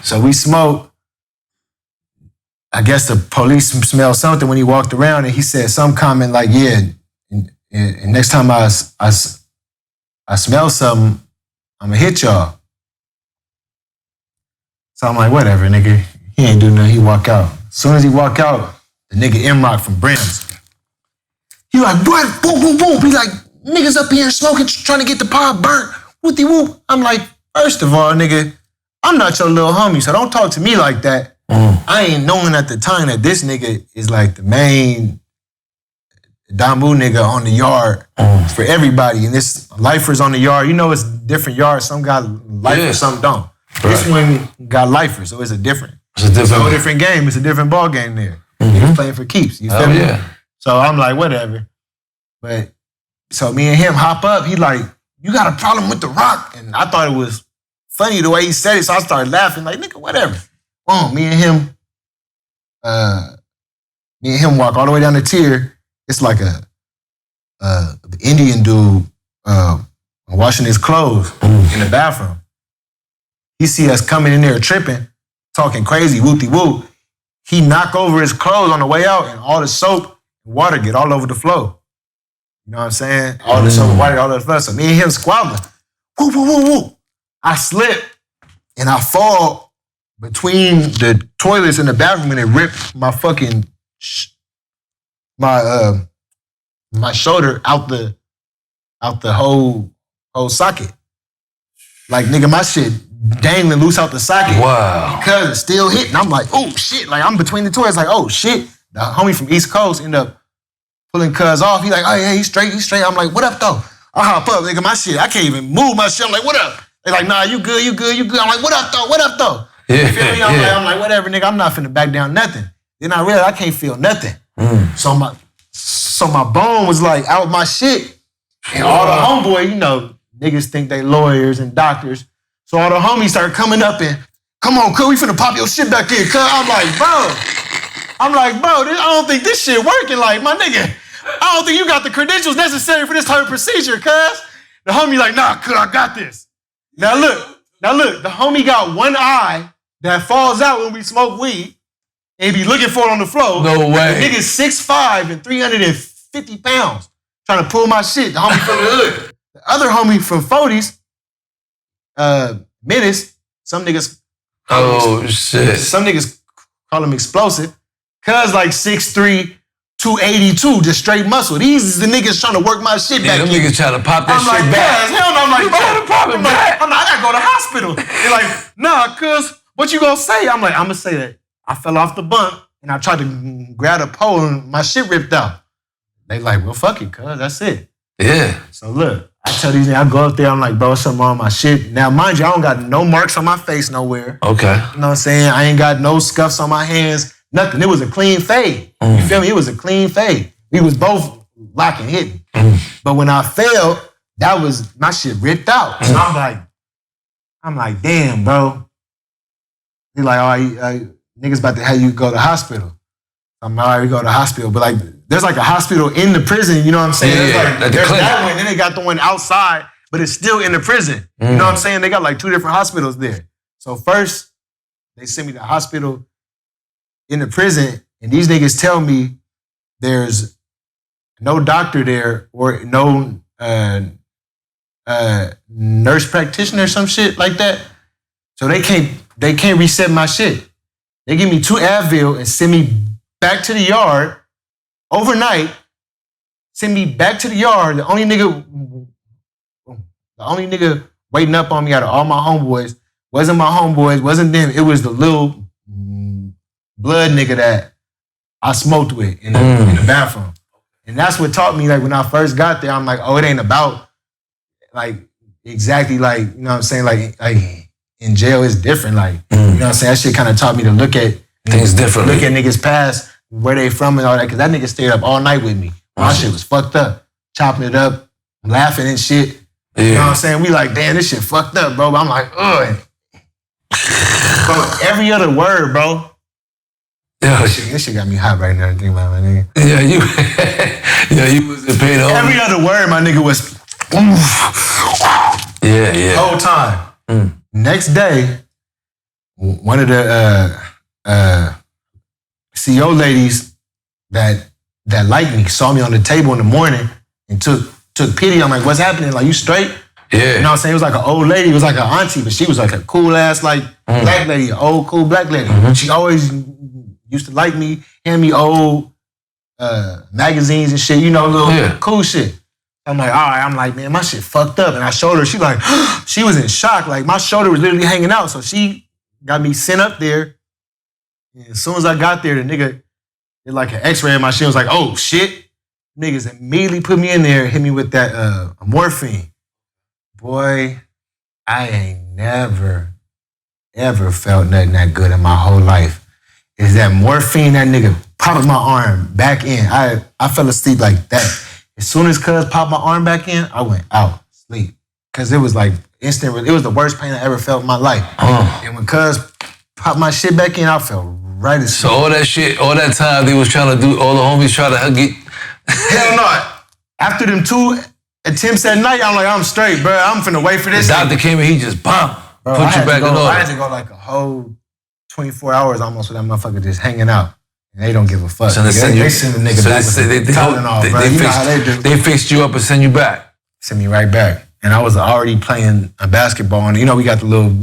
So we smoke. I guess the police smelled something when he walked around, and he said some comment like, yeah, and next time I smell something, I'm gonna hit y'all. So I'm like, whatever, nigga. He ain't do nothing. He walk out. As soon as he walk out, the nigga M-Rock from Brims, he like, what? Boom, boom, boom. He like, niggas up here smoking, trying to get the pot burnt. Whoopty whoop. I'm like, first of all, nigga, I'm not your little homie, so don't talk to me like that. I ain't knowing at the time that this nigga is like the main Dambu nigga on the yard for everybody. And this lifers on the yard, you know, it's different yards. Some got lifers, some don't. Right. This one got lifers, so it's a whole different game. It's a different ball game there. He's playing for keeps. You feel me? Yeah. So I'm like, whatever. But so me and him hop up. He like, you got a problem with the rock? And I thought it was funny the way he said it, so I started laughing like, nigga, whatever. Boom, me and him walk all the way down the tier. It's like a Indian dude washing his clothes in the bathroom. He see us coming in there tripping, talking crazy, whoopty whoop. He knock over his clothes on the way out, and all the soap and water get all over the floor. You know what I'm saying? All the soap and water, all over the floor. So me and him squabbling. Whoop, whoop, whoop, whoop. I slip, and I fall between the toilets in the bathroom, and it ripped my fucking my shoulder out the whole socket. Like, nigga, my shit dangling loose out the socket. Wow. Because it's still hitting. I'm like, oh shit. Like, I'm between the toilets, like, oh shit. The homie from East Coast ended up pulling cuz off. He like, oh yeah, he's straight. I'm like, what up though? I hop up, nigga, my shit. I can't even move my shit. I'm like, what up? They like, nah, you good. I'm like, what up though? Yeah, you feel me? I'm like, whatever, nigga, I'm not finna back down nothing. Then I realized I can't feel nothing. So my bone was like out my shit. And all the homeboy, you know, niggas think they lawyers and doctors. So all the homies start coming up and, come on, cuz, we finna pop your shit back in, cuz. I'm like, bro, I don't think this shit working. Like, my nigga, I don't think you got the credentials necessary for this type of procedure, cuz. The homie like, nah, cuz, I got this. Now look, the homie got one eye that falls out when we smoke weed and be looking for it on the floor. No way. The nigga's 6'5" and 350 pounds trying to pull my shit. The homie from the hood. The other homie from 40s, Menace, some niggas call him explosive. Cuz like 6'3", 282, just straight muscle. These is the niggas trying to work my shit back. Them niggas trying to pop that shit back. Hell no, I'm like, you better pop it back. I gotta go to the hospital. They're like, nah, cuz, what you gonna say? I'm like, I'm gonna say that I fell off the bunk and I tried to grab a pole and my shit ripped out. They like, well, fuck it, cuz, that's it. Yeah. So look, I tell these niggas, I go up there, I'm like, bro, something wrong with my shit. Now, mind you, I don't got no marks on my face nowhere. Okay. You know what I'm saying? I ain't got no scuffs on my hands, nothing. It was a clean fade. You feel me? It was a clean fade. We was both locking, hitting. But when I fell, that was, my shit ripped out. So I'm like, I'm like, damn, bro. He's like, niggas about to have you go to the hospital. I'm all right, we go to the hospital. But like, there's like a hospital in the prison, you know what I'm saying? Yeah, there's that one, then they got the one outside, but it's still in the prison. You know what I'm saying? They got like 2 different hospitals there. So first, they send me to the hospital in the prison, and these niggas tell me there's no doctor there or no nurse practitioner or some shit like that. So they can't reset my shit. They give me 2 Advil and send me back to the yard overnight. Send me back to the yard. The only nigga waiting up on me out of all my homeboys wasn't my homeboys, wasn't them. It was the little blood nigga that I smoked with in the bathroom. And that's what taught me, like, when I first got there, I'm like, oh, it ain't about, like, exactly, like, you know what I'm saying? Like in jail, it's different. Like, you know what I'm saying? That shit kind of taught me to look at things differently. Look at niggas past, where they from and all that. Because that nigga stayed up all night with me. My shit was fucked up. Chopping it up, laughing and shit. Yeah. You know what I'm saying? We like, damn, this shit fucked up, bro. But I'm like, ugh. Bro, every other word, bro. Yeah. This shit got me hot right now. Think about it, my nigga. Yeah, you was in pain. Every other word, my nigga was. Yeah. The whole time. Next day, one of the CO ladies that liked me saw me on the table in the morning and took pity. I'm like, what's happening? Like, you straight? Yeah. You know what I'm saying? It was like an old lady. It was like an auntie, but she was like a cool ass, like, black lady, an old cool black lady. She always used to like me, hand me old magazines and shit, you know, little cool shit. I'm like, all right. I'm like, man, my shit fucked up. And I showed her. She like, she was in shock. Like, my shoulder was literally hanging out. So she got me sent up there. And as soon as I got there, the nigga did like an x-ray of my shit. I was like, oh, shit. Niggas immediately put me in there and hit me with that morphine. Boy, I ain't never, ever felt nothing that good in my whole life. Is that morphine, that nigga popped my arm back in. I fell asleep like that. As soon as cuz popped my arm back in, I went out, sleep. Cause it was like instant, it was the worst pain I ever felt in my life. And when cuz popped my shit back in, I felt right as So all that shit, all that time they was trying to do, all the homies trying to get... Hell no. After them 2 attempts at night, I'm like, I'm straight, bro. I'm finna wait for this. The doctor came in, he just put you back in order. I had to go like a whole 24 hours almost with that motherfucker just hanging out. And they don't give a fuck. So they send the nigga back with Tylenol, bro. You know how they do. They fixed you up and send you back. Send me right back. And I was already playing a basketball. And you know, we got the little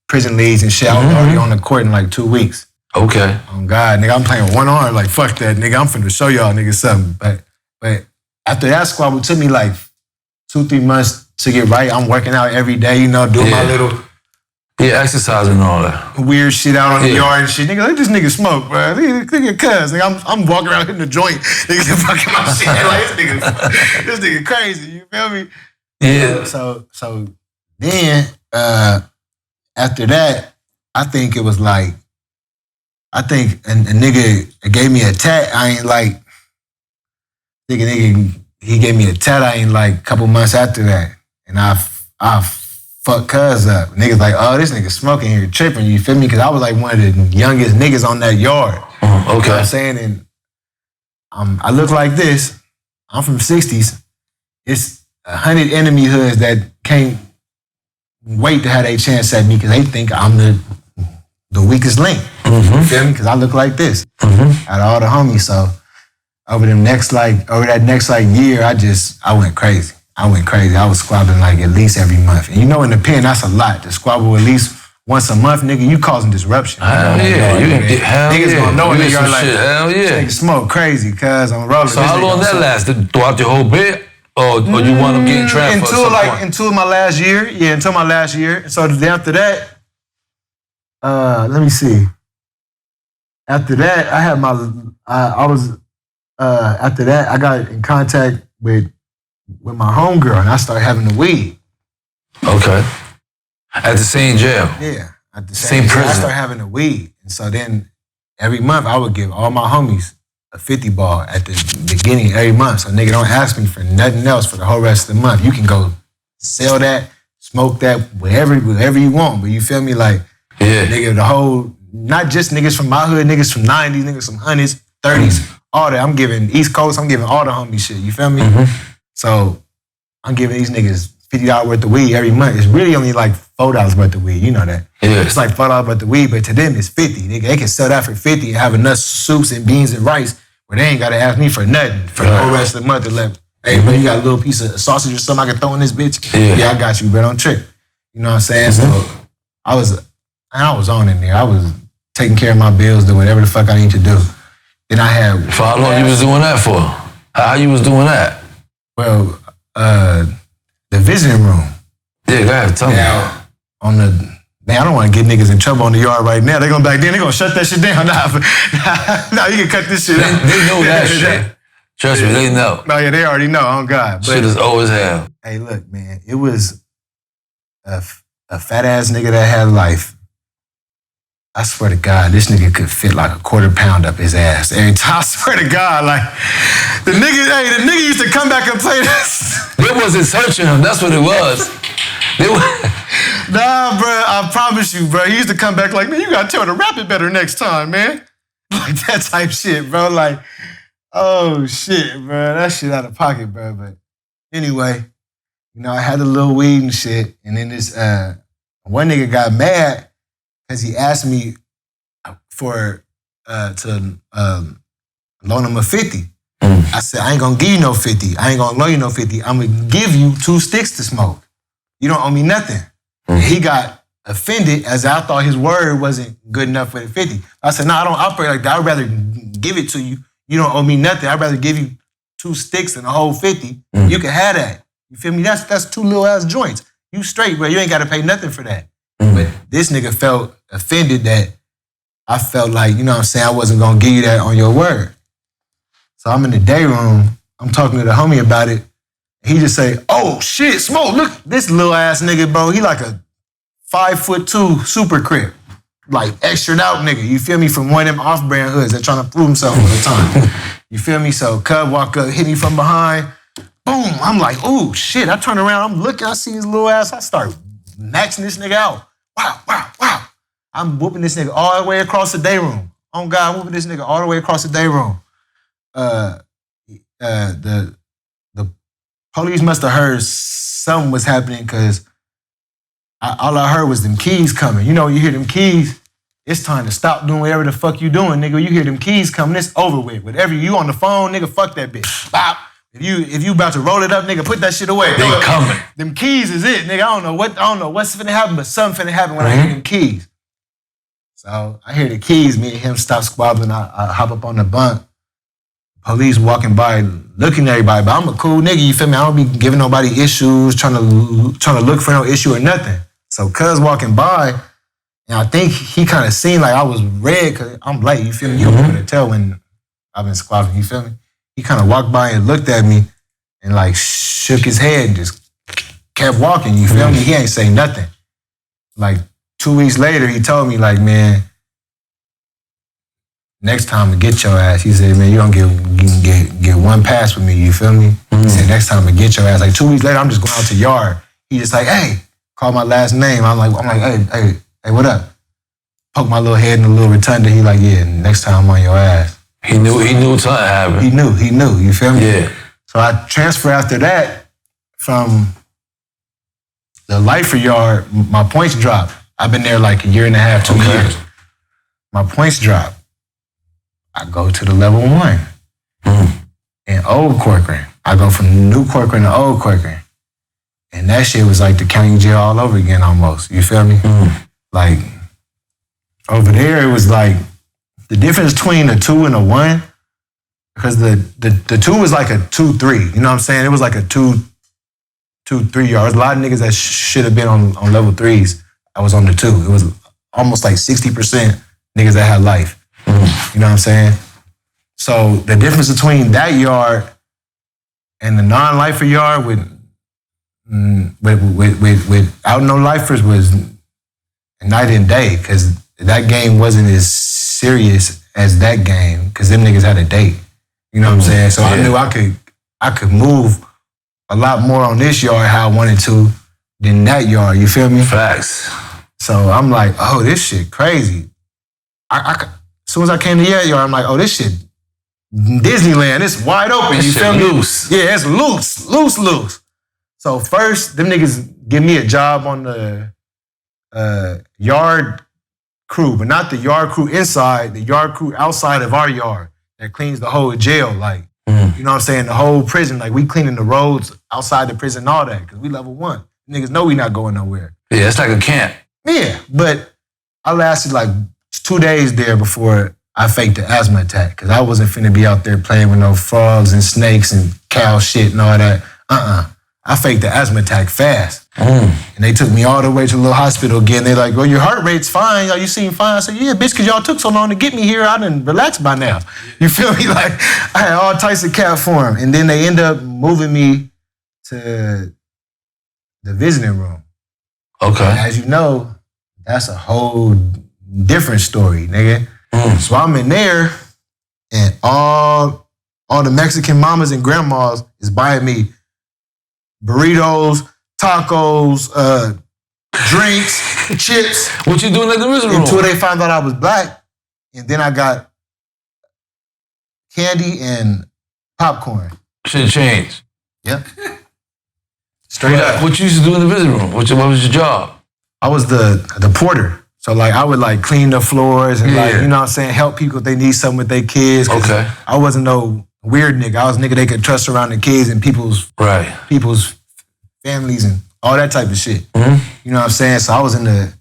prison leagues and shit. I was already on the court in like 2 weeks. Okay. Oh God, nigga, I'm playing with one arm. Like, fuck that, nigga. I'm finna show y'all niggas something. But after that squad, it took me like 2-3 months to get right. I'm working out every day, you know, doing my little... Yeah, exercising and all that. Weird shit out on the yard and shit. Nigga, let this nigga smoke, bro. Look at cuz. Nigga, I'm walking around hitting the joint. Niggas fucking my shit. Like, this nigga crazy. You feel me? Yeah. So then, after that, I think it was like, a nigga gave me a tat. I ain't like, nigga, he gave me a tat. I ain't like a couple months after that. And I fuck cuz up. Niggas like, oh, this nigga smoking here, tripping, you feel me? Because I was like one of the youngest niggas on that yard. Okay. You know what I'm saying? And I look like this. I'm from 60s. It's 100 enemy hoods that can't wait to have a chance at me because they think I'm the weakest link. You feel me? Because I look like this. Out of all the homies. So over that next year, I went crazy. I was squabbling like at least every month. And you know, in the pen, that's a lot. To squabble at least once a month, nigga, you causing disruption. Hell yeah. Niggas gonna know when you're like, hell yeah. Nigga smoke crazy, cuz I'm rolling. So how long that lasted? Throughout your whole bit? Or you wound up getting trapped for some point? Until my last year. Yeah, until my last year. So then after that, let me see. After that, after that, I got in contact with my homegirl, and I started having the weed. Okay. At the same jail? Yeah. At the same prison? I started having the weed. And so then every month I would give all my homies a 50 ball at the beginning every month. So nigga, don't ask me for nothing else for the whole rest of the month. You can go sell that, smoke that wherever you want. But you feel me? Like, nigga, the whole, not just niggas from my hood, niggas from 90s, niggas from 100s, 30s, all that. I'm giving East Coast, I'm giving all the homie shit. You feel me? So I'm giving these niggas $50 worth of weed every month. It's really only like $4 worth of weed. You know that. Yeah. It's like $4 worth of weed, but to them it's 50. Nigga, they can sell that for 50 and have enough soups and beans and rice where they ain't gotta ask me for nothing for the whole rest of the month. To let, hey, bro, you got a little piece of sausage or something I can throw in this bitch? Yeah, I got you, bro. Don't trip. You know what I'm saying? So I was on in there. I was taking care of my bills, doing whatever the fuck I need to do. Then I had. For how long you was doing that for? How you was doing that? Well, the visiting room. Yeah, go ahead, tell me. On the, man, I don't want to get niggas in trouble on the yard right now. They gonna back then, they gonna shut that shit down. Nah, you can cut this shit out. They know that shit. Trust me, they know. No, yeah, they already know, oh God. But, shit is always hell. Hey, look, man, it was a fat ass nigga that had life. I swear to God, this nigga could fit like a quarter pound up his ass every time. I swear to God, like, the nigga used to come back and play this. They wasn't searching him, that's what it was. Nah, bro, I promise you, bro. He used to come back like, man, you gotta tell her to rap it better next time, man. Like that type shit, bro. Like, oh shit, bro. That shit out of pocket, bro. But anyway, you know, I had a little weed and shit. And then this one nigga got mad because he asked me for to loan him a 50. I said, I ain't gonna give you no 50. I ain't gonna loan you no 50. I'm gonna give you 2 sticks to smoke. You don't owe me nothing. He got offended as I thought his word wasn't good enough for the 50. I said, no, I don't operate like that. I'd rather give it to you. You don't owe me nothing. I'd rather give you 2 sticks than a whole 50. You can have that. You feel me? That's 2 little ass joints. You straight, bro. You ain't gotta pay nothing for that. But this nigga felt offended that I felt like, you know what I'm saying, I wasn't gonna give you that on your word. So I'm in the day room. I'm talking to the homie about it. He just say, oh shit, Smoke, look, this little ass nigga, bro, he like a 5'2" super crip. Like extra out nigga, you feel me? From one of them off-brand hoods that trying to prove himself all the time. You feel me? So Cub walk up, hit me from behind. Boom, I'm like, oh shit. I turn around, I'm looking, I see his little ass. I start maxing this nigga out. Wow. I'm whooping this nigga all the way across the day room. Oh God, I'm whooping this nigga all the way across the day room. The police must have heard something was happening because all I heard was them keys coming. You know, you hear them keys, it's time to stop doing whatever the fuck you doing, nigga. You hear them keys coming, it's over with. Whatever you on the phone, nigga, fuck that bitch. Bop. If you about to roll it up, nigga, put that shit away. They coming. Them keys is it, nigga. I don't know what's finna happen, but something finna happen when I hear them keys. So I hear the keys, me and him stop squabbling. I hop up on the bunk. Police walking by, looking at everybody, but I'm a cool nigga, you feel me? I don't be giving nobody issues, trying to look for no issue or nothing. So Cuz walking by, and I think he kind of seen like I was red, cause I'm black, you feel me? You don't be able to tell when I've been squabbling, you feel me? He kind of walked by and looked at me and like shook his head and just kept walking, you feel me? He ain't say nothing. Like 2 weeks later, he told me like, man, next time to get your ass, he said, man, you don't get one pass with me, you feel me? He said, next time to get your ass. Like 2 weeks later, I'm just going out to yard. He just like, hey, call my last name. I'm like, hey, what up? Poke my little head in the little rotunda. He like, yeah, next time I'm on your ass. He knew something happened. He knew, you feel me? Yeah. So I transferred after that from the Lifer yard, my points dropped. I've been there like a year and a half, 2 years. My points dropped. I go to the level 1 in Old Corcoran. I go from New Corcoran to Old Corcoran. And that shit was like the county jail all over again almost. You feel me? Like, over there, it was like, the difference between a 2 and a 1, because the 2 was like a 2-3. You know what I'm saying? It was like a 2-3 yards. A lot of niggas that should have been on level 3s, I was on the 2. It was almost like 60% niggas that had life. You know what I'm saying? So the difference between that yard and the non-lifer yard without no lifers was night and day, because that game wasn't as serious as that game, because them niggas had a date. You know what I'm saying? So I knew I could move a lot more on this yard how I wanted to than that yard, you feel me? Facts. So I'm like, oh, this shit crazy. As soon as I came to that yard, I'm like, oh, this shit Disneyland, it's wide open, you feel me? Loose. Yeah, it's loose. So first, them niggas give me a job on the yard crew, but not the yard crew inside, the yard crew outside of our yard that cleans the whole jail, like, you know what I'm saying, the whole prison, like we cleaning the roads outside the prison and all that, because we level 1. Niggas know we not going nowhere. Yeah, it's like a camp. Yeah, but I lasted like 2 days there before I faked the asthma attack, because I wasn't finna be out there playing with no frogs and snakes and cow shit and all that. I faked the asthma attack fast. And they took me all the way to the little hospital again. They're like, well, your heart rate's fine. You seem fine. I said, yeah, bitch, because y'all took so long to get me here. I done relaxed by now. You feel me? Like, I had all types of cat form. And then they end up moving me to the visiting room. Okay. And as you know, that's a whole different story, nigga. So I'm in there, and all the Mexican mamas and grandmas is buying me burritos, tacos, drinks, chips. What you doing in the visiting room? Until they found out I was black, and then I got candy and popcorn. Shit changed. Yep. Straight up. What you used to do in the visiting room? What was your job? I was the porter. So like I would like clean the floors and like, you know what I'm saying, help people if they need something with their kids. Okay. I wasn't no weird nigga. I was a nigga they could trust around the kids and people's families and all that type of shit. You know what I'm saying? So I was in the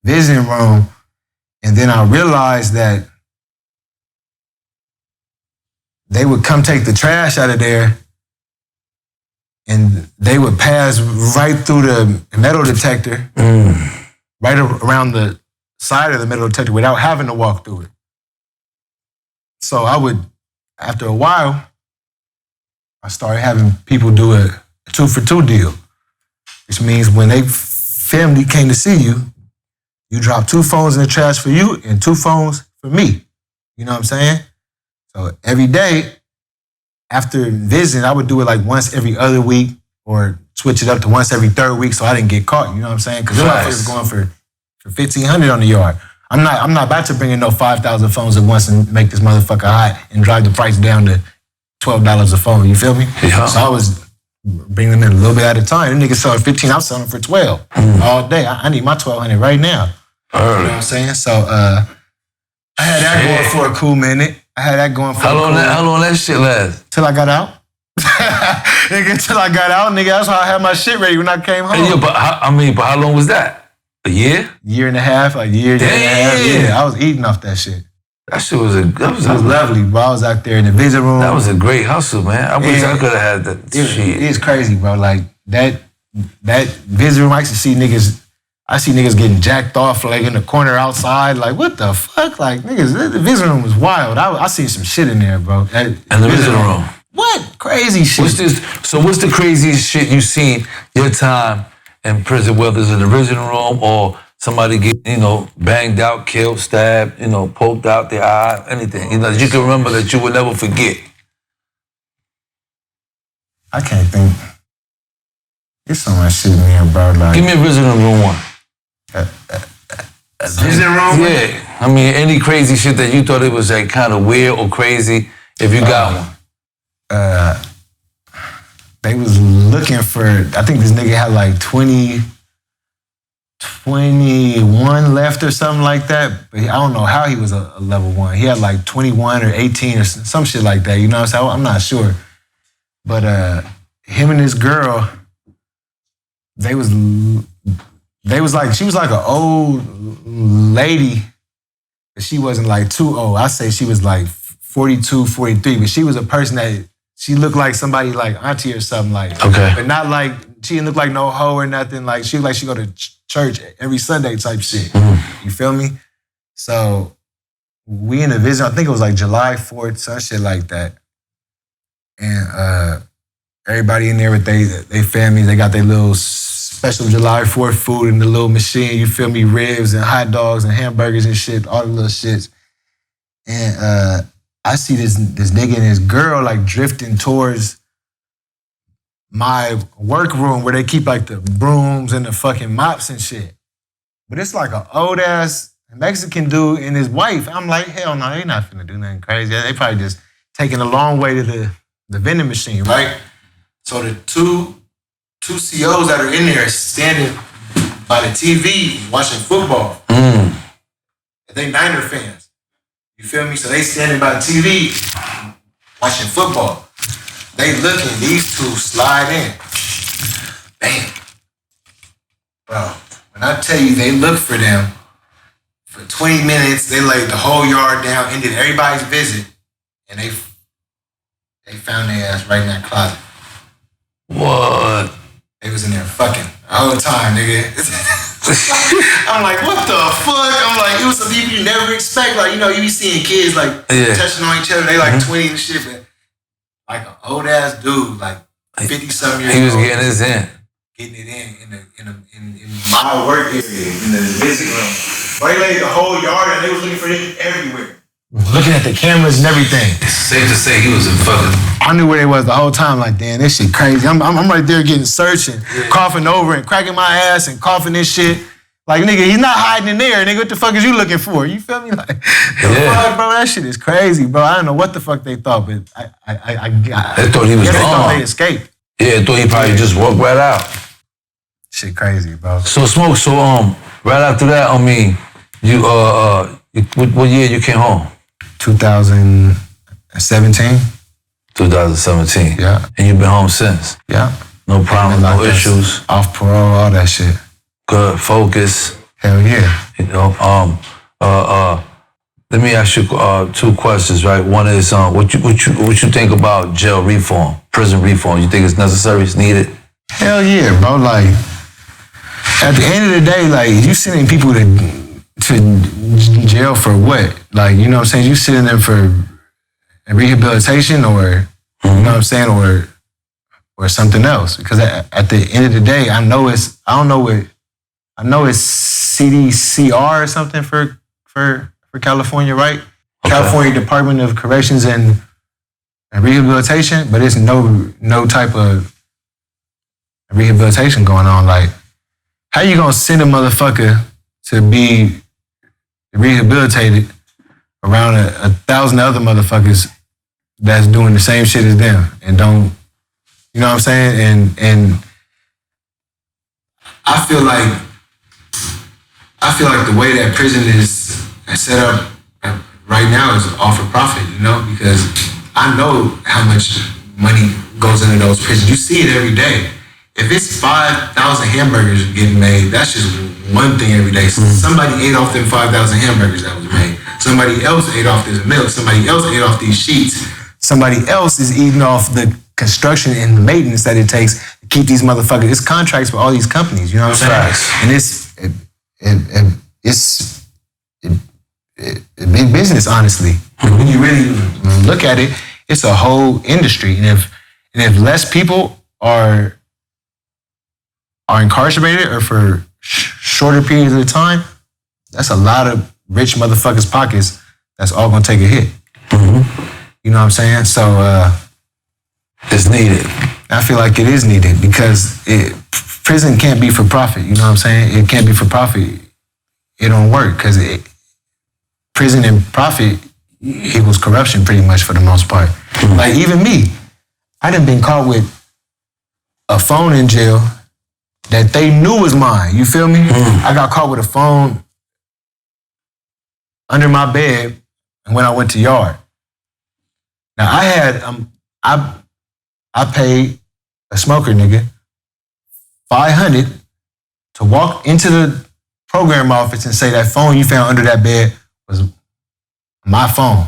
visiting room, and then I realized that they would come take the trash out of there, and they would pass right through the metal detector, right around the side of the metal detector without having to walk through it. So I would, after a while, I started having people do a 2-for-2 deal, which means when they family came to see you, you drop 2 phones in the trash for you and 2 phones for me. You know what I'm saying? So every day after visiting, I would do it like once every other week or switch it up to once every 3rd week so I didn't get caught. You know what I'm saying? Because them motherfuckers going for $1,500 on the yard. I'm not about to bring in no 5,000 phones at once and make this motherfucker hot and drive the price down to $12 a phone. You feel me? Yeah. So I was bringing them in a little bit at a time. Them niggas selling 15, I was selling for 12 all day. I need my 1,200 right now. You know what I'm saying? So I had that going for a cool minute. How long that shit last? Till I got out. Nigga, till I got out, nigga. That's how I had my shit ready when I came home. Yeah, but how long was that? A year? Year and a half, a year and a half. Yeah, I was eating off that shit. That shit was lovely, bro. I was out there in the visiting room. That was a great hustle, man. I wish I could have had that shit. It's crazy, bro. Like that visiting room, I used to see niggas. I see niggas getting jacked off like in the corner outside. Like, what the fuck? Like, niggas, the visiting room was wild. I seen some shit in there, bro. And the visiting room. What? Crazy shit. What's the craziest shit you seen your time in prison, whether it's in the visiting room or somebody get, banged out, killed, stabbed, poked out their eye, anything, that you can remember that you will never forget? I can't think. There's so much shit in there, bro. Like, give me a visiting room one. Visiting room? Yeah. I mean, any crazy shit that you thought it was like kind of weird or crazy, if you got one. They was looking for, I think this nigga had like 21 left or something like that. But I don't know how he was a level 1. He had like 21 or 18 or some shit like that. You know what I'm saying? I'm not sure. But him and this girl, they was like, she was like an old lady, but she wasn't like too old. I say she was like 42, 43, but she was a person that she looked like somebody like auntie or something like. Okay. But not like, she didn't look like no hoe or nothing. Like she looked like she go to church every Sunday type shit. You feel me? So we in the visit, I think it was like July 4th, some shit like that. And everybody in there with they families, they got their little special July 4th food in the little machine, you feel me? Ribs and hot dogs and hamburgers and shit, all the little shits. And I see this nigga and his girl like drifting towards my workroom where they keep like the brooms and the fucking mops and shit. But it's like an old ass Mexican dude and his wife. I'm like, hell no, they not finna do nothing crazy. They probably just taking a long way to the vending machine, right? So the two COs that are in there standing by the TV watching football. They Niner fans. You feel me? So they standing by the TV watching football. They looking, these two slide in. Bam. Bro, when I tell you they look for them for 20 minutes, they laid the whole yard down, ended everybody's visit, and they found their ass right in that closet. What? They was in there fucking the whole time, nigga. I'm like, what the fuck? I'm like, it was some people you never expect. Like, you know, you be seeing kids like touching on each other. They like 20 and shit, but like an old ass dude, like 50-something years old. He was getting his in. Getting it in my work area, in the visit room. But they laid the whole yard and they was looking for him everywhere. Looking at the cameras and everything. It's safe to say he was in fucking. I knew where they was the whole time. Like, damn, this shit crazy. I'm right there getting searched and coughing over and cracking my ass and coughing this shit. Like, nigga, he's not hiding in there. Nigga, what the fuck is you looking for? You feel me? Like, fuck, bro, that shit is crazy, bro. I don't know what the fuck they thought, but They thought he was gone. They thought they gone. escaped. Yeah, I thought he probably just walked right out. Shit crazy, bro. So Smoke, right after that, I mean, what year you came home? 2017. 2017. Yeah. And you've been home since? Yeah. No problems, Like no this, issues. Off parole, all that shit. Good, focus. Hell yeah. You know, let me ask you two questions, right? One is what you think about jail reform, prison reform? You think it's necessary, it's needed? Hell yeah, bro. Like, at the end of the day, like, you sending people to jail for what? Like, you know what I'm saying? You sending them for rehabilitation or, you know what I'm saying, or something else. Because at the end of the day, I know it's CDCR or something for California, right? Okay. California Department of Corrections and Rehabilitation, but it's no type of rehabilitation going on. Like, how you gonna send a motherfucker to be rehabilitated around 1,000 other motherfuckers that's doing the same shit as them and don't, you know what I'm saying? And I feel like the way that prison is set up right now is all for profit, you know, because I know how much money goes into those prisons. You see it every day. If it's 5,000 hamburgers getting made, that's just one thing every day. Somebody ate off them 5,000 hamburgers that was made. Somebody else ate off this milk. Somebody else ate off these sheets. Somebody else is eating off the construction and the maintenance that it takes to keep these motherfuckers. It's contracts with all these companies, you know what I'm saying? And it's big business, honestly. When you really look at it, it's a whole industry. And if less people are incarcerated or for shorter periods of time, that's a lot of rich motherfuckers' pockets that's all gonna take a hit. You know what I'm saying? So it's needed. I feel like it is needed because prison can't be for profit. You know what I'm saying? It can't be for profit. It don't work because prison and profit equals corruption pretty much for the most part. Like even me, I done been caught with a phone in jail that they knew was mine. You feel me? I got caught with a phone under my bed when I went to yard. Now I had I paid a smoker nigga $500 to walk into the program office and say that phone you found under that bed was my phone.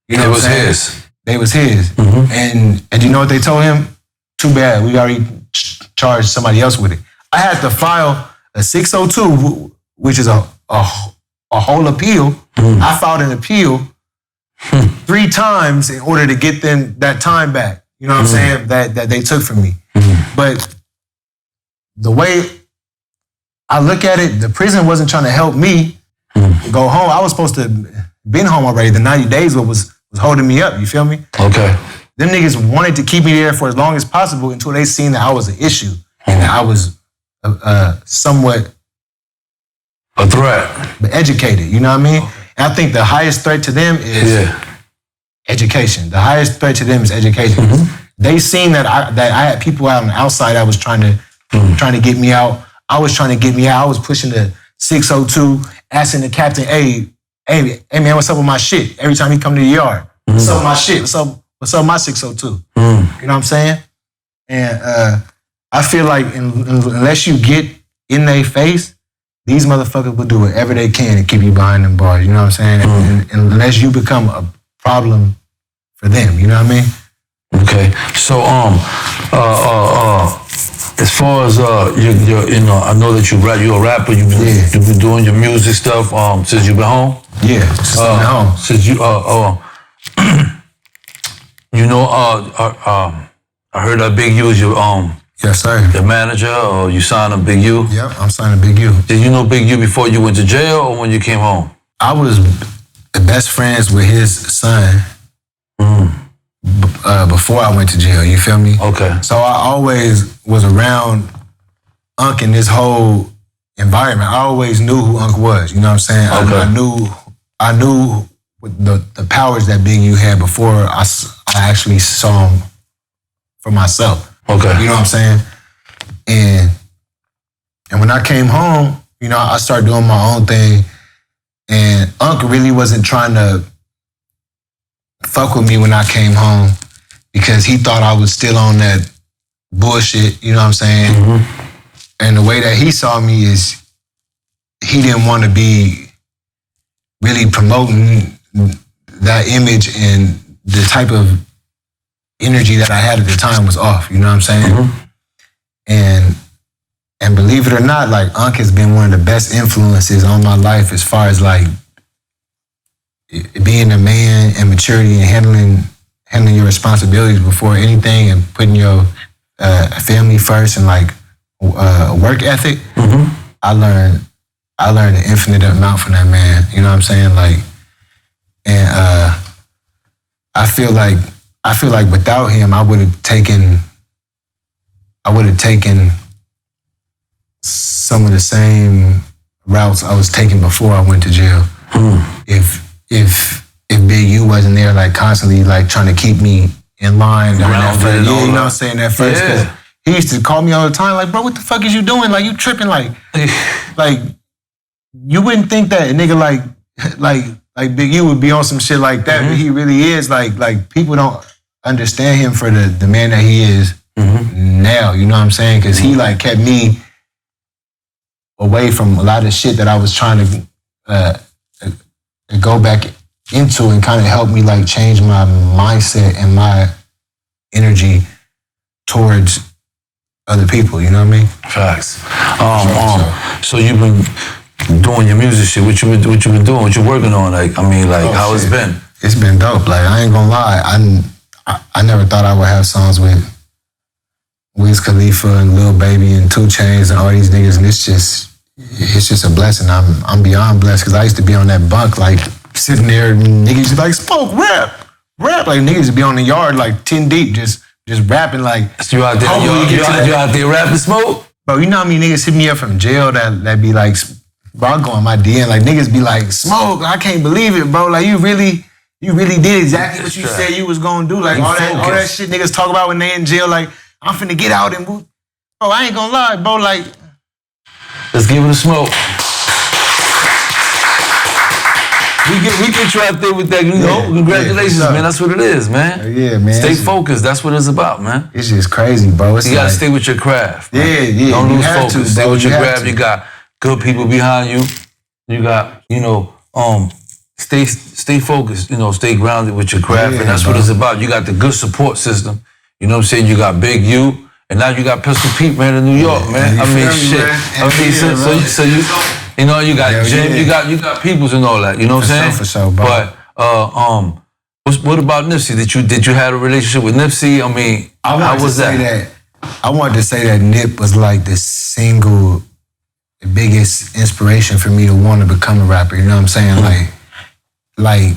You know what I'm saying? His. They was his. And you know what they told him? Too bad, we already charged somebody else with it. I had to file a 602, which is a whole appeal. I filed an appeal 3 times in order to get them that time back. You know what I'm saying? That they took from me. But the way I look at it, the prison wasn't trying to help me go home. I was supposed to been home already. The 90 days was holding me up. You feel me? Okay. them niggas wanted to keep me there for as long as possible until they seen that I was an issue and that I was somewhat a threat, but educated. You know what I mean? Okay. And I think the highest threat to them is education. The highest threat to them is education. They seen that I had people out on the outside that was trying to get me out. I was trying to get me out. I was pushing the 602, asking the captain, hey man, what's up with my shit? Every time he come to the yard, what's up with my shit? What's up with my 602? You know what I'm saying? And I feel like unless you get in their face, these motherfuckers will do whatever they can to keep you behind them bars. You know what I'm saying? And unless you become a problem for them, you know what I mean? Okay. So as far as you know, I know that you're a rapper. You've been doing your music stuff since you've been home. Yeah, since I've been home. Since you you know, I heard that Big U is your yes, sir. Your manager, or you signed a Big U? Yep, I'm signing Big U. Did you know Big U before you went to jail or when you came home? I was best friends with his son before I went to jail, you feel me? Okay. So I always was around Unc in this whole environment. I always knew who Unc was, you know what I'm saying? Okay. I knew the powers that Big U had before I actually saw him for myself. Okay. You know what I'm saying? And when I came home, you know, I started doing my own thing. And Unc really wasn't trying to fuck with me when I came home because he thought I was still on that bullshit, you know what I'm saying? And the way that he saw me is he didn't want to be really promoting that image, and the type of energy that I had at the time was off, you know what I'm saying? And believe it or not, like Unc has been one of the best influences on my life as far as like being a man and maturity and handling your responsibilities before anything and putting your family first and like work ethic. I learned an infinite amount from that man. You know what I'm saying? Like, and I feel like without him, I would have taken some of the same routes I was taking before I went to jail. If Big U wasn't there, like constantly, like trying to keep me in line. You know what I'm saying? At first, because he used to call me all the time, like, bro, what the fuck is you doing? Like, you tripping? Like you wouldn't think that a nigga like Big U would be on some shit like that, but he really is. Like people don't understand him for the man that he is now. You know what I'm saying? Because he like kept me away from a lot of shit that I was trying to go back into, and kind of help me like change my mindset and my energy towards other people. You know what I mean? Facts. So you've been doing your music shit. What you been doing? What you working on? Like, I mean, like, how it's been? It's been dope. Like, I ain't gonna lie. I never thought I would have songs with Wiz Khalifa and Lil Baby and 2 Chainz and all these niggas, and it's just a blessing. I'm beyond blessed, because I used to be on that bunk, like sitting there, and niggas like, Smoke, rap. Like niggas would be on the yard like 10 deep, just rapping like. So you out there? You out there rapping, Smoke? Bro, you know how many niggas hit me up from jail that be like, bro, I go on my DM, like niggas be like, Smoke, I can't believe it, bro. Like you really did exactly what you said you was gonna do. Like all that shit niggas talk about when they in jail, like, I'm finna get out and bro, I ain't gonna lie, bro, like. Let's give it a smoke. We get you out there with that, you know. Congratulations, man. That's what it is, man. Yeah, man. Stay focused. That's what it's about, man. It's just crazy, bro. You gotta stay with your craft. Man. Yeah. Don't lose focus. Stay with your craft. You got good people behind you. You got, stay focused. Stay grounded with your craft, and that's what it's about. You got the good support system. You know what I'm saying? You got Big U. And now you got Pistol Pete, man, in New York, man. I mean, shit. So you got Jim, you got peoples and all that. You know what I'm saying? For sure, bro. But what about Nipsey? Did you have a relationship with Nipsey? I mean, how was that? I wanted to say that Nip was like the single biggest inspiration for me to want to become a rapper. You know what I'm saying? Like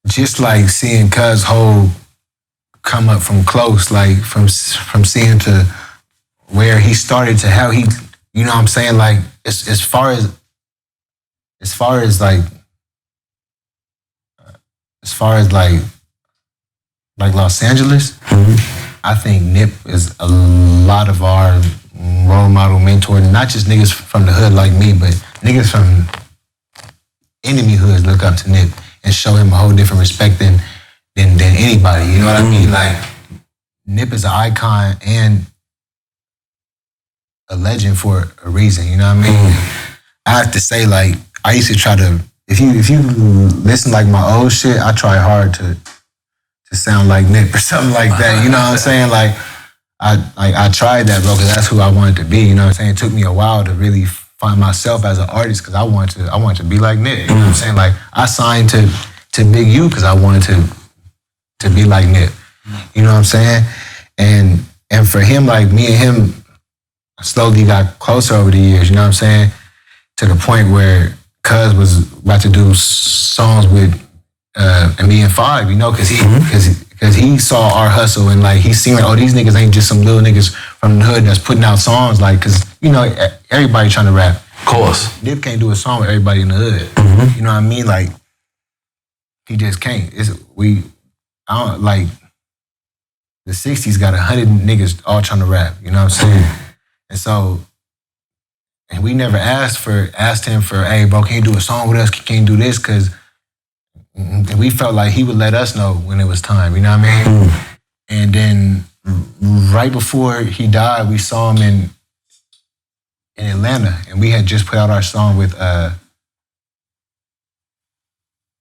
just like seeing Cuz come up from close, like from seeing to where he started to how he, you know what I'm saying? Like as far as Los Angeles, I think Nip is a lot of our role model, mentor, not just niggas from the hood like me, but niggas from enemy hoods look up to Nip and show him a whole different respect than anybody. You know what I mean? Like Nip is an icon and a legend for a reason. You know what I mean? I have to say, like, I used to try to, if you listen like my old shit, I try hard to sound like Nip or something like that. You know what I'm saying? Like I tried that, bro, because that's who I wanted to be. You know what I'm saying? It took me a while to really find myself as an artist because I wanted to be like Nip. You know what I'm saying? Like I signed to Big U because I wanted to be like Nip. You know what I'm saying? And for him, like me and him slowly got closer over the years. You know what I'm saying? To the point where Cuz was about to do songs with me and Five, you know, because he saw our hustle and like he seen like, oh, these niggas ain't just some little niggas from the hood that's putting out songs, like, because you know everybody trying to rap. Of course, Nip can't do a song with everybody in the hood. You know what I mean? Like he just can't. I don't like the '60s got 100 niggas all trying to rap. You know what I'm saying? And so. And we never asked him for, hey, bro, can you do a song with us? Can you do this? Because we felt like he would let us know when it was time, you know what I mean? And then right before he died, we saw him in Atlanta, and we had just put out our song with,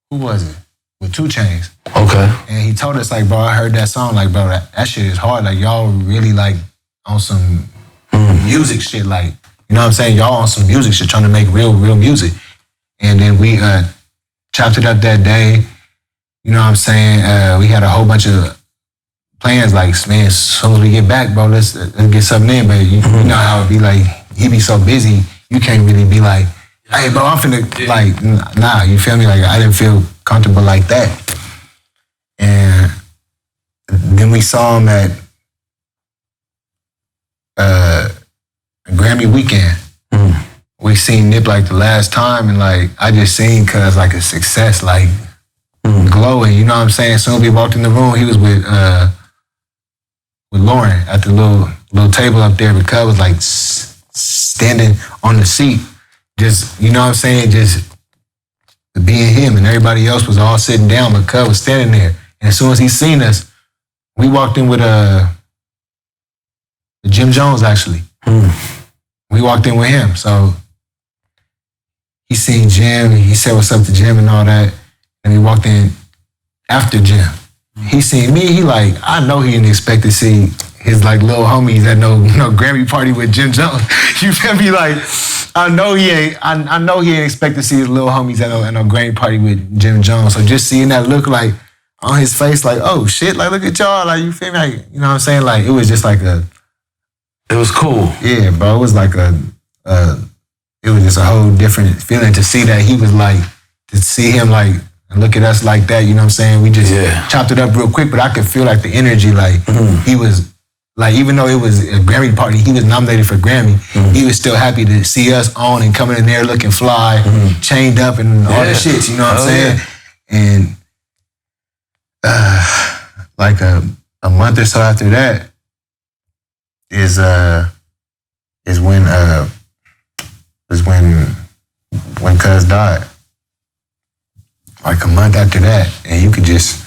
who was it? With 2 Chainz. Okay. And he told us, like, bro, I heard that song, like, bro, that shit is hard. Like, y'all really, like, on some music shit, like, you know what I'm saying? Y'all on some music shit, trying to make real music. And then we chopped it up that day. You know what I'm saying? We had a whole bunch of plans, like, man, as soon as we get back, bro, let's get something in. But you know how it be like, he be so busy, you can't really be like, hey, bro, I'm finna, like, nah, you feel me? Like, I didn't feel comfortable like that. And then we saw him at Grammy weekend. We seen Nip like the last time, and like I just seen Cuz like a success, like glowing. You know what I'm saying? Soon as we walked in the room, he was with Lauren at the little table up there. But Cuz was like standing on the seat, just, you know what I'm saying, just being him, and everybody else was all sitting down, but Cuz was standing there. And as soon as he seen us, we walked in with Jim Jones actually. We walked in with him, so he seen Jim, he said what's up to Jim and all that, and we walked in after Jim. He seen me, he like, I know he didn't expect to see his like little homies at no Grammy party with Jim Jones. You feel me? Like, I know he ain't expect to see his little homies at no Grammy party with Jim Jones. So just seeing that look like on his face, like, oh shit, like look at y'all, like, you feel me? Like, you know what I'm saying? Like, it was just like it was cool. Yeah, bro. It was like it was just a whole different feeling to see that he was like, to see him like, and look at us like that, you know what I'm saying? We just chopped it up real quick, but I could feel like the energy, like he was, like, even though it was a Grammy party, he was nominated for Grammy, he was still happy to see us on and coming in there looking fly, chained up and all the shits, you know what I'm saying? And like a month or so after that, is when Cuz died. Like a month after that, and you could just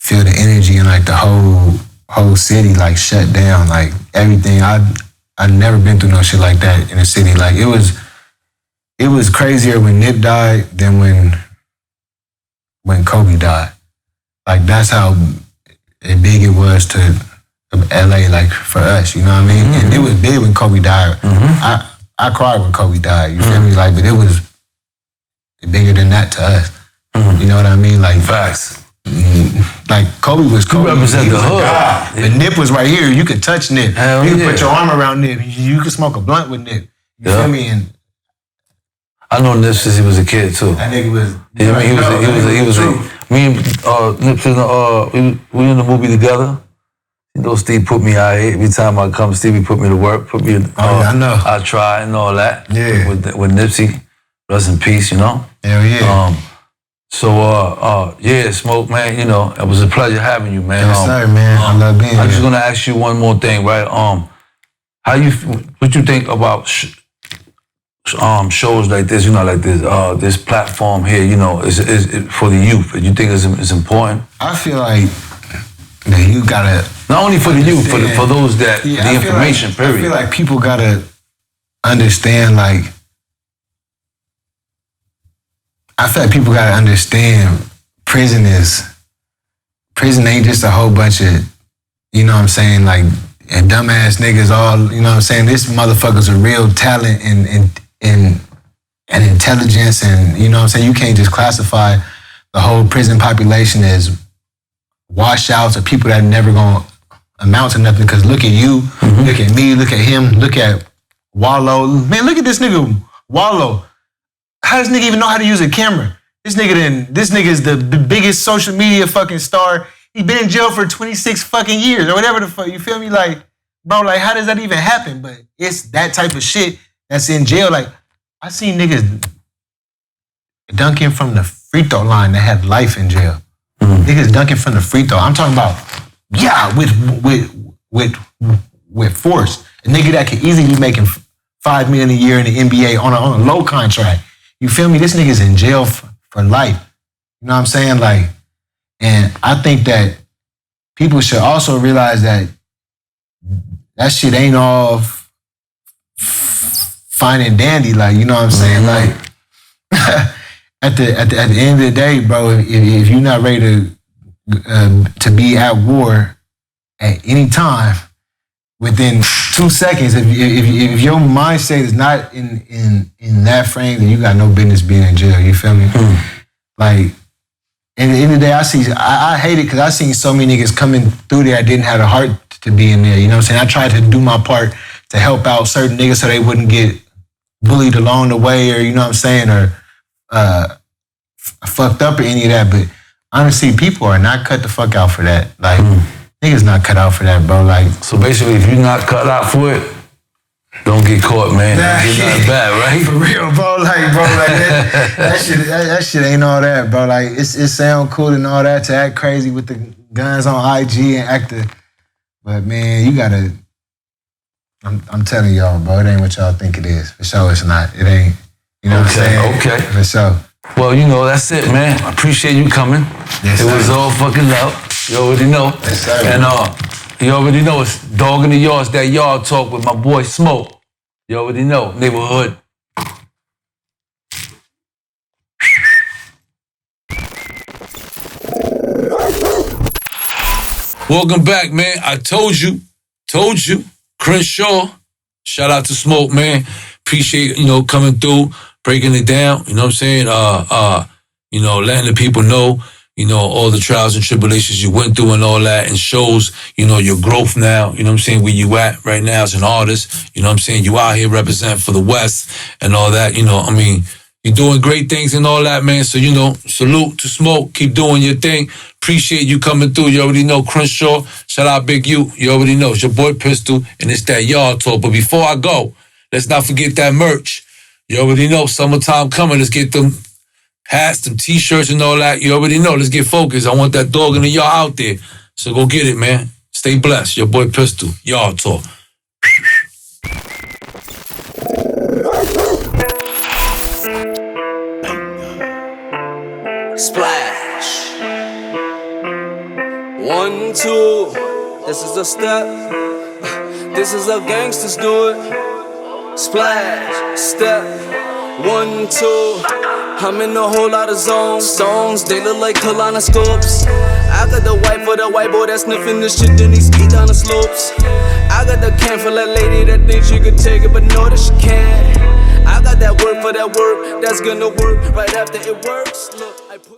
feel the energy and like the whole city like shut down. Like everything. I'd never been through no shit like that in a city. Like it was crazier when Nip died than when Kobe died. Like that's how big it was to LA, like for us, you know what I mean? And it was big when Kobe died. I cried when Kobe died, you feel me? Like, but it was bigger than that to us. You know what I mean? Like facts. Like Kobe was Kobe. You represent the hood. But Nip was right here. You could touch Nip. Hell you could put your arm around Nip. You could smoke a blunt with Nip. You feel me? And I know Nip since he was a kid too. that nigga was. He was Me and Nipsey, we in the movie together. You know, Steve put me out here. Every time I come, Stevie put me to work. Put me. I know. I try and all that. Yeah. With Nipsey, rest in peace. You know. Hell yeah. Yeah, Smoke, man. You know, it was a pleasure having you, man. Yes, sir, man. I love being here. I'm just gonna ask you one more thing, right? What you think about shows like this? You know, like this platform here. You know, is for the youth. You think it's important? I feel like that you gotta not only for the youth, for those that the information. Like, period. I feel like people gotta understand. Like, I feel like people gotta understand. Prison ain't just a whole bunch of, you know what I'm saying, like, and dumbass niggas all, you know what I'm saying? This motherfucker's a real talent and intelligence, and you know what I'm saying? You can't just classify the whole prison population as washouts or people that never gonna amount to nothing. Because look at you, look at me, look at him, look at Wallow. Man, look at this nigga, Wallow. How does this nigga even know how to use a camera? This nigga is the biggest social media fucking star. He been in jail for 26 fucking years or whatever the fuck. You feel me? Like, bro, like, how does that even happen? But it's that type of shit that's in jail. Like, I seen niggas dunking from the free throw line that had life in jail. Niggas dunking from the free throw. I'm talking about, with force. A nigga that could easily be making $5 million a year in the NBA on a low contract. You feel me? This nigga's in jail for life. You know what I'm saying? Like, and I think that people should also realize that shit ain't all fine and dandy. Like, you know what I'm saying? Like, at the end of the day, bro, if you're not ready to be at war at any time, within 2 seconds, if your mindset is not in that frame, then you got no business being in jail. You feel me? Like, and at the end of the day, I hate it because I seen so many niggas coming through there that didn't have the heart to be in there. You know what I'm saying? I tried to do my part to help out certain niggas so they wouldn't get bullied along the way, or, you know what I'm saying, or fucked up or any of that. But honestly, people are not cut the fuck out for that. Like, niggas not cut out for that, bro. Like, so basically, if you're not cut out for it, don't get caught, man. You're not bad, right? For real, bro. Like, that shit ain't all that, bro. Like, it sound cool and all that to act crazy with the guns on IG and act but man, you gotta. I'm telling y'all, bro. It ain't what y'all think it is. For sure, it's not. It ain't. You know what I'm saying? Okay. For sure. Well, you know, that's it, man. I appreciate you coming. Yes, it was all fucking love. You already know. Yes, sir. And you already know it's Dog in the Yard. It's that yard talk with my boy Smoke. You already know. Neighborhood. Welcome back, man. I told you. Crenshaw. Shout out to Smoke, man. Appreciate, coming through, breaking it down. You know what I'm saying? Letting the people know, all the trials and tribulations you went through and all that, and shows, your growth now. You know what I'm saying? Where you at right now as an artist. You know what I'm saying? You out here representing for the West and all that. You're doing great things and all that, man. So, salute to Smoke. Keep doing your thing. Appreciate you coming through. You already know Crenshaw. Shout out Big U. You already know. It's your boy Pistol, and it's that yard talk. But before I go, let's not forget that merch. You already know. Summertime coming. Let's get them hats, them T-shirts and all that. You already know. Let's get focused. I want that dog in the yard out there. So go get it, man. Stay blessed. Your boy Pistol. Yard talk. Splash. 1, 2. This is a step. This is how gangsters do it. Splash. Step. 1, 2. I'm in a whole lot of zones. They look like colonoscopes. I got the white for the white boy that's sniffing the shit, then he ski down the slopes. I got the can for that lady that thinks she could take it, but know that she can't. I got that work for that work that's gonna work right after it works. Look, I put